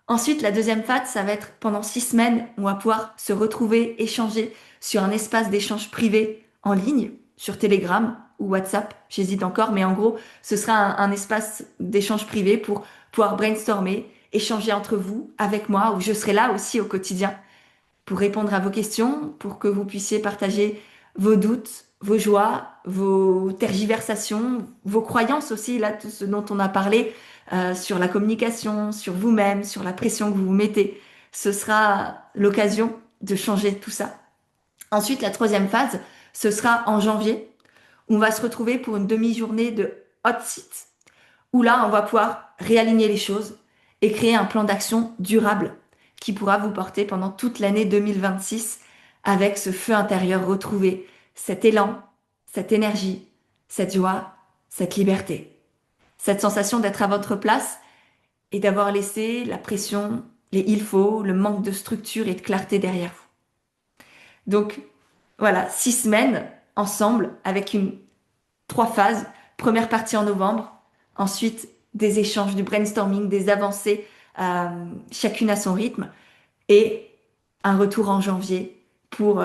Ensuite, la deuxième phase, ça va être pendant 6 semaines, on va pouvoir se retrouver, échanger sur un espace d'échange privé en ligne, sur Telegram ou WhatsApp, j'hésite encore, mais en gros, ce sera un espace d'échange privé pour pouvoir brainstormer, échanger entre vous, avec moi, où je serai là aussi au quotidien pour répondre à vos questions, pour que vous puissiez partager vos doutes, vos joies, vos tergiversations, vos croyances aussi, là, tout ce dont on a parlé, sur la communication, sur vous-même, sur la pression que vous vous mettez. Ce sera l'occasion de changer tout ça. Ensuite, la troisième phase, ce sera en janvier, où on va se retrouver pour une demi-journée de hot seat, où là, on va pouvoir réaligner les choses et créer un plan d'action durable qui pourra vous porter pendant toute l'année 2026 avec ce feu intérieur retrouvé, cet élan, cette énergie, cette joie, cette liberté, cette sensation d'être à votre place et d'avoir laissé la pression, les il faut, le manque de structure et de clarté derrière vous. Donc voilà, 6 semaines ensemble avec 3 phases. Première partie en novembre, ensuite des échanges, du brainstorming, des avancées, chacune à son rythme, et un retour en janvier pour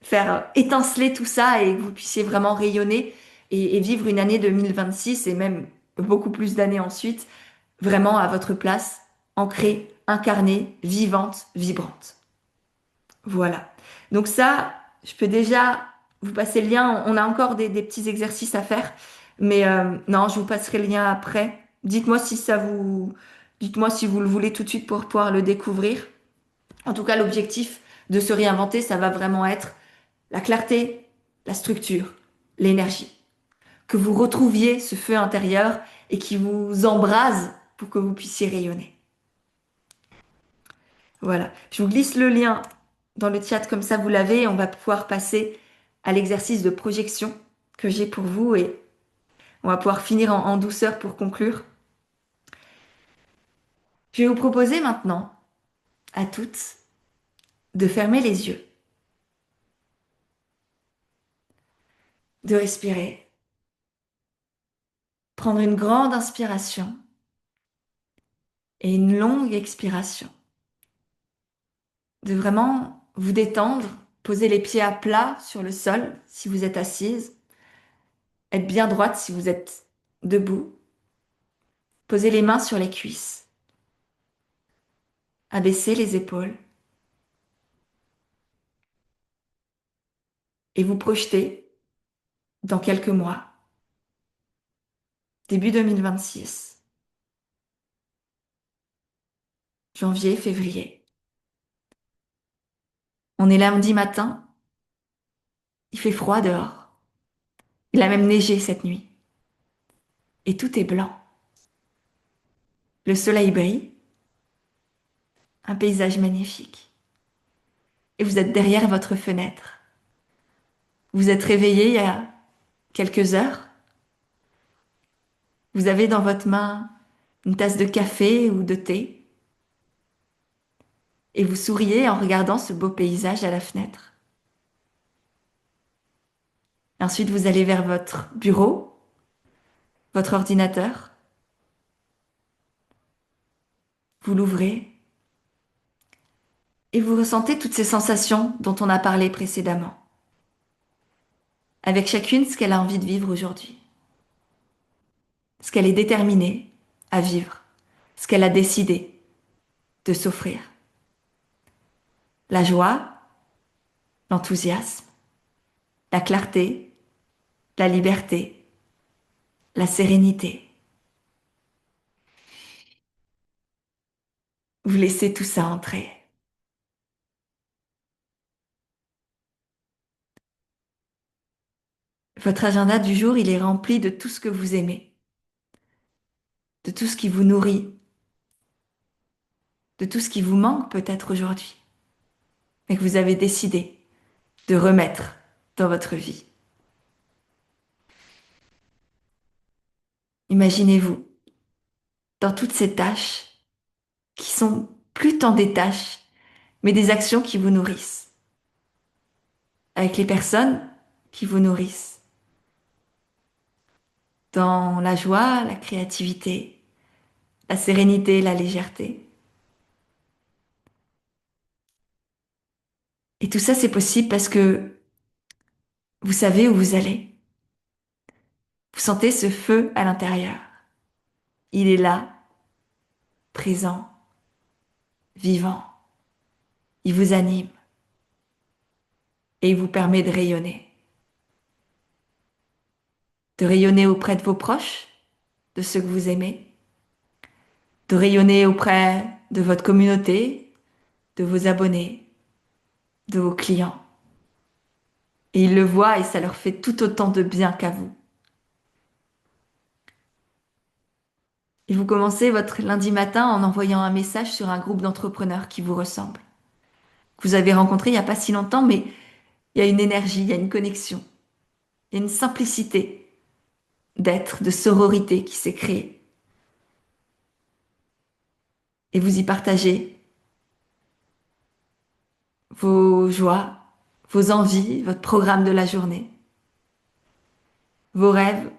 faire étinceler tout ça et que vous puissiez vraiment rayonner et vivre une année 2026 et même beaucoup plus d'années ensuite, vraiment à votre place, ancrée, incarnée, vivante, vibrante. Voilà. Donc ça, je peux déjà vous passer le lien. On a encore des petits exercices à faire, mais non, je vous passerai le lien après. Dites-moi si vous le voulez tout de suite pour pouvoir le découvrir. En tout cas, l'objectif de se réinventer, ça va vraiment être la clarté, la structure, l'énergie. Que vous retrouviez ce feu intérieur et qui vous embrase pour que vous puissiez rayonner. Voilà. Je vous glisse le lien dans le chat comme ça vous l'avez. On va pouvoir passer à l'exercice de projection que j'ai pour vous et on va pouvoir finir en douceur pour conclure. Je vais vous proposer maintenant à toutes de fermer les yeux, de respirer, prendre une grande inspiration et une longue expiration, de vraiment vous détendre, poser les pieds à plat sur le sol si vous êtes assise, être bien droite si vous êtes debout, poser les mains sur les cuisses, abaisser les épaules et vous projeter dans quelques mois, début 2026, janvier, février. On est lundi matin, il fait froid dehors, il a même neigé cette nuit et tout est blanc. Le soleil brille, un paysage magnifique. Et vous êtes derrière votre fenêtre. Vous êtes réveillé il y a quelques heures. Vous avez dans votre main une tasse de café ou de thé et vous souriez en regardant ce beau paysage à la fenêtre. Ensuite, vous allez vers votre bureau, votre ordinateur. Vous l'ouvrez et vous ressentez toutes ces sensations dont on a parlé précédemment, avec chacune ce qu'elle a envie de vivre aujourd'hui, ce qu'elle est déterminée à vivre, ce qu'elle a décidé de s'offrir. la joie, l'enthousiasme, la clarté, la liberté, la sérénité. Vous laissez tout ça entrer. Votre agenda du jour, il est rempli de tout ce que vous aimez, de tout ce qui vous nourrit, de tout ce qui vous manque peut-être aujourd'hui, mais que vous avez décidé de remettre dans votre vie. Imaginez-vous dans toutes ces tâches qui sont plus tant des tâches, mais des actions qui vous nourrissent, avec les personnes qui vous nourrissent, dans la joie, la créativité, la sérénité, la légèreté. Et tout ça, c'est possible parce que vous savez où vous allez. Vous sentez ce feu à l'intérieur. Il est là, présent, vivant. Il vous anime et il vous permet de rayonner. De rayonner auprès de vos proches, de ceux que vous aimez, de rayonner auprès de votre communauté, de vos abonnés, de vos clients. Et ils le voient et ça leur fait tout autant de bien qu'à vous. Et vous commencez votre lundi matin en envoyant un message sur un groupe d'entrepreneurs qui vous ressemble, que vous avez rencontré il n'y a pas si longtemps, mais il y a une énergie, il y a une connexion, il y a une simplicité d'être, de sororité qui s'est créée. Et vous y partagez vos joies, vos envies, votre programme de la journée, vos rêves,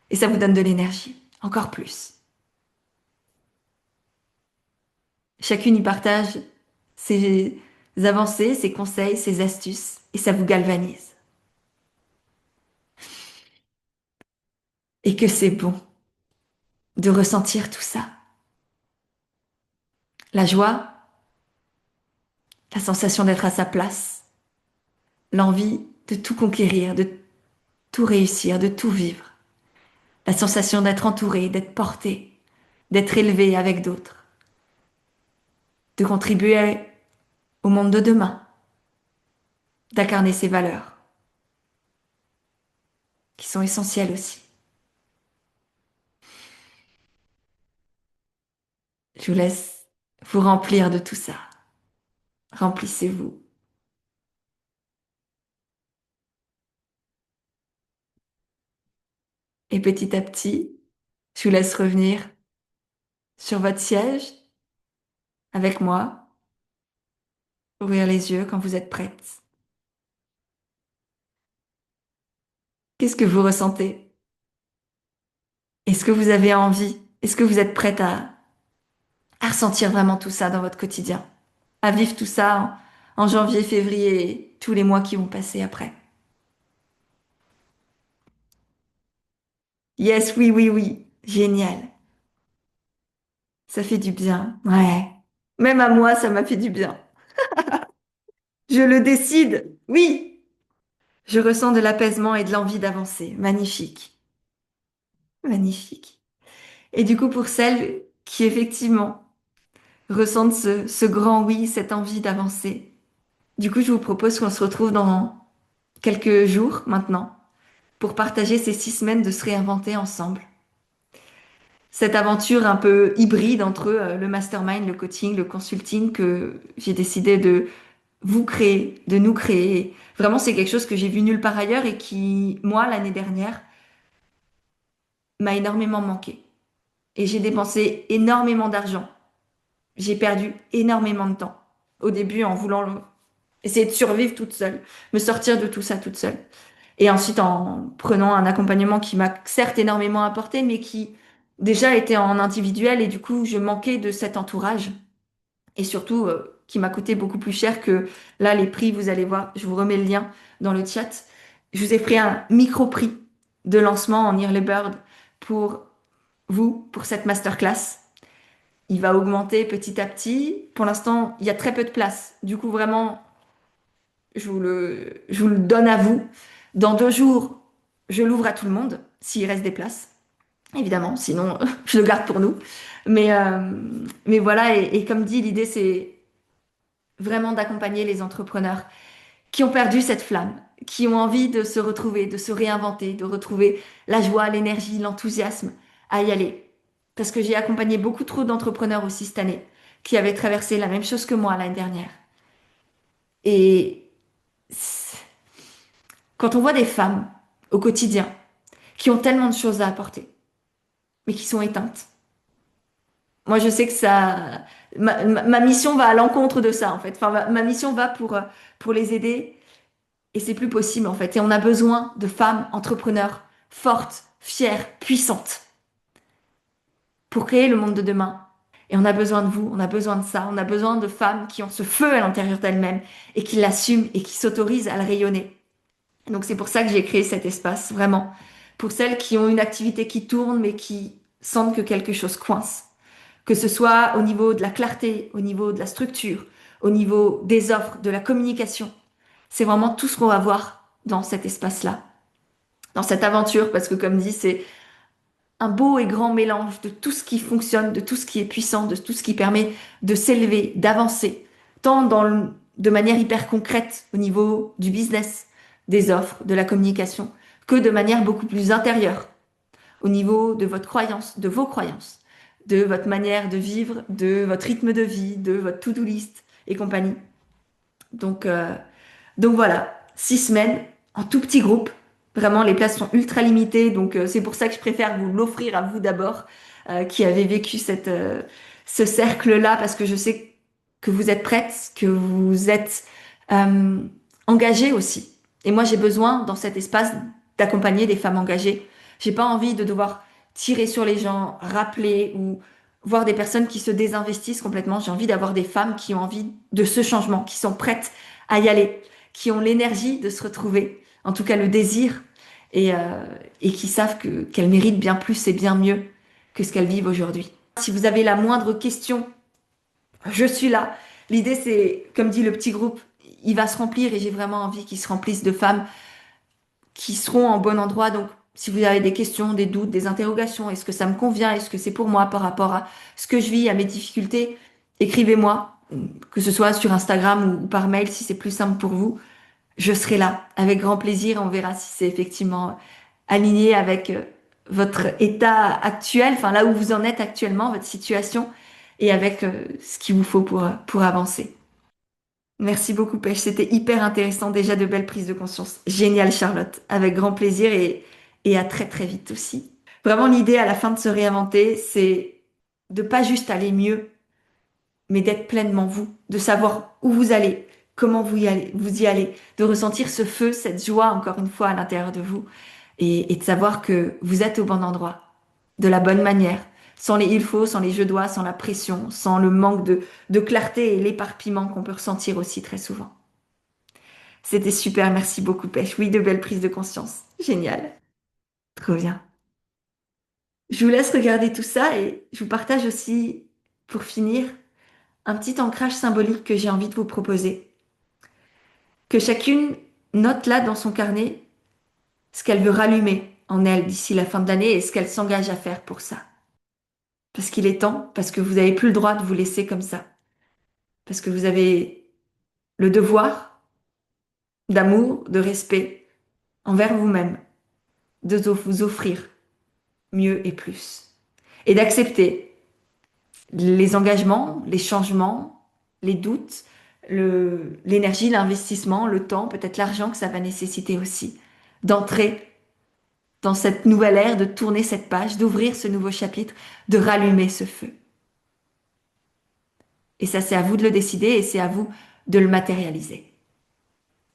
et ça vous donne de l'énergie, encore plus. Chacune y partage ses avancées, ses conseils, ses astuces, et ça vous galvanise. Et que c'est bon de ressentir tout ça. La joie, la sensation d'être à sa place, l'envie de tout conquérir, de tout réussir, de tout vivre. La sensation d'être entouré, d'être porté, d'être élevé avec d'autres, de contribuer au monde de demain, d'incarner ses valeurs, qui sont essentielles aussi. Je vous laisse vous remplir de tout ça. Remplissez-vous. Et petit à petit, je vous laisse revenir sur votre siège avec moi, ouvrir les yeux quand vous êtes prête. Qu'est-ce que vous ressentez? Est-ce que vous avez envie? Est-ce que vous êtes prête à ressentir vraiment tout ça dans votre quotidien? À vivre tout ça en janvier, février et tous les mois qui vont passer après? Yes, oui, oui, oui. Génial. Ça fait du bien. Ouais. Même à moi, ça m'a fait du bien. Je le décide. Oui. Je ressens de l'apaisement et de l'envie d'avancer. Magnifique. Magnifique. Et du coup, pour celles qui effectivement ressentent ce grand oui, cette envie d'avancer, du coup, je vous propose qu'on se retrouve dans quelques jours maintenant pour partager ces 6 semaines de se réinventer ensemble. Cette aventure un peu hybride entre le mastermind, le coaching, le consulting que j'ai décidé de vous créer, de nous créer. Vraiment, c'est quelque chose que j'ai vu nulle part ailleurs et qui, moi, l'année dernière, m'a énormément manqué. Et j'ai dépensé énormément d'argent. J'ai perdu énormément de temps. Au début, en voulant essayer de survivre toute seule, me sortir de tout ça toute seule. Et ensuite, en prenant un accompagnement qui m'a certes énormément apporté, mais qui déjà était en individuel et du coup, je manquais de cet entourage. Et surtout, qui m'a coûté beaucoup plus cher que là, les prix, vous allez voir, je vous remets le lien dans le chat. Je vous ai pris un micro-prix de lancement en Early Bird pour vous, pour cette masterclass. il va augmenter petit à petit. Pour l'instant, il y a très peu de place. Du coup, vraiment, je vous le donne à vous. Dans 2 jours, je l'ouvre à tout le monde, s'il reste des places. Évidemment, sinon, je le garde pour nous. Mais, euh, mais voilà, et comme dit, l'idée, c'est vraiment d'accompagner les entrepreneurs qui ont perdu cette flamme, qui ont envie de se retrouver, de se réinventer, de retrouver la joie, l'énergie, l'enthousiasme à y aller. Parce que j'ai accompagné beaucoup trop d'entrepreneurs aussi cette année qui avaient traversé la même chose que moi l'année dernière. Et quand on voit des femmes au quotidien qui ont tellement de choses à apporter, mais qui sont éteintes, moi je sais que ça, ma mission va à l'encontre de ça en fait. Enfin, ma mission va pour les aider. Et c'est plus possible en fait. Et on a besoin de femmes entrepreneurs fortes, fières, puissantes pour créer le monde de demain. Et on a besoin de vous, on a besoin de ça, on a besoin de femmes qui ont ce feu à l'intérieur d'elles-mêmes et qui l'assument et qui s'autorisent à le rayonner. Donc c'est pour ça que j'ai créé cet espace, vraiment. Pour celles qui ont une activité qui tourne mais qui sentent que quelque chose coince. Que ce soit au niveau de la clarté, au niveau de la structure, au niveau des offres, de la communication. C'est vraiment tout ce qu'on va voir dans cet espace-là, dans cette aventure, parce que comme dit, c'est un beau et grand mélange de tout ce qui fonctionne, de tout ce qui est puissant, de tout ce qui permet de s'élever, d'avancer, tant de manière hyper concrète au niveau du business, des offres, de la communication, que de manière beaucoup plus intérieure, au niveau de votre croyance, de vos croyances, de votre manière de vivre, de votre rythme de vie, de votre to-do list et compagnie. Donc, euh, donc voilà, 6 semaines en tout petit groupe. Vraiment, les places sont ultra limitées, donc c'est pour ça que je préfère vous l'offrir à vous d'abord, qui avez vécu ce cercle-là, parce que je sais que vous êtes prêtes, que vous êtes euh, engagées aussi. Et moi, j'ai besoin, dans cet espace, d'accompagner des femmes engagées. J'ai pas envie de devoir tirer sur les gens, rappeler ou voir des personnes qui se désinvestissent complètement. J'ai envie d'avoir des femmes qui ont envie de ce changement, qui sont prêtes à y aller, qui ont l'énergie de se retrouver, en tout cas le désir, et, euh, et qui savent qu'elles méritent bien plus et bien mieux que ce qu'elles vivent aujourd'hui. Si vous avez la moindre question, je suis là. L'idée, c'est, comme dit le petit groupe, il va se remplir et j'ai vraiment envie qu'il se remplisse de femmes qui seront en bon endroit. Donc, si vous avez des questions, des doutes, des interrogations, est-ce que ça me convient, est-ce que c'est pour moi par rapport à ce que je vis, à mes difficultés, écrivez-moi, que ce soit sur Instagram ou par mail si c'est plus simple pour vous. Je serai là avec grand plaisir. On verra si c'est effectivement aligné avec votre état actuel, enfin là où vous en êtes actuellement, votre situation, et avec ce qu'il vous faut pour avancer. Merci beaucoup, Pêche. C'était hyper intéressant. Déjà de belles prises de conscience. Génial, Charlotte. Avec grand plaisir et à très très vite aussi. Vraiment, l'idée à la fin de se réinventer, c'est de pas juste aller mieux, mais d'être pleinement vous, de savoir où vous allez, comment vous y allez, de ressentir ce feu, cette joie, encore une fois, à l'intérieur de vous, et de savoir que vous êtes au bon endroit, de la bonne manière, sans les il faut, sans les je dois, sans la pression, sans le manque de clarté et l'éparpillement qu'on peut ressentir aussi très souvent. C'était super, merci beaucoup, Pêche. Oui, de belles prises de conscience. Génial. Trop bien. Je vous laisse regarder tout ça et je vous partage aussi, pour finir, un petit ancrage symbolique que j'ai envie de vous proposer. Que chacune note là dans son carnet ce qu'elle veut rallumer en elle d'ici la fin de l'année et ce qu'elle s'engage à faire pour ça. Parce qu'il est temps, parce que vous n'avez plus le droit de vous laisser comme ça. Parce que vous avez le devoir d'amour, de respect envers vous-même, de vous offrir mieux et plus. Et d'accepter les engagements, les changements, les doutes, l'énergie, l'investissement, le temps, peut-être l'argent que ça va nécessiter aussi. D'entrer dans cette nouvelle ère, de tourner cette page, d'ouvrir ce nouveau chapitre, de rallumer ce feu. Et ça, c'est à vous de le décider et c'est à vous de le matérialiser.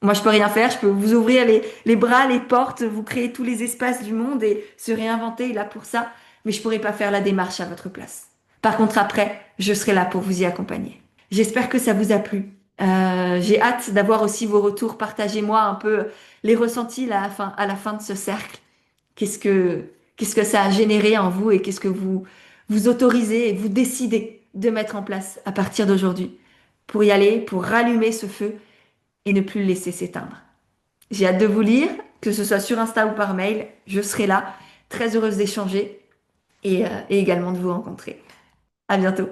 Moi, je peux rien faire, je peux vous ouvrir les bras, les portes, vous créer tous les espaces du monde et se réinventer là pour ça, mais je pourrais pas faire la démarche à votre place. Par contre, après, je serai là pour vous y accompagner. J'espère que ça vous a plu. J'ai hâte d'avoir aussi vos retours. Partagez-moi un peu les ressentis là, à la fin de ce cercle. Qu'est-ce que ça a généré en vous et qu'est-ce que vous autorisez et vous décidez de mettre en place à partir d'aujourd'hui pour y aller, pour rallumer ce feu et ne plus le laisser s'éteindre. J'ai hâte de vous lire, que ce soit sur Insta ou par mail. Je serai là, très heureuse d'échanger et également de vous rencontrer. À bientôt.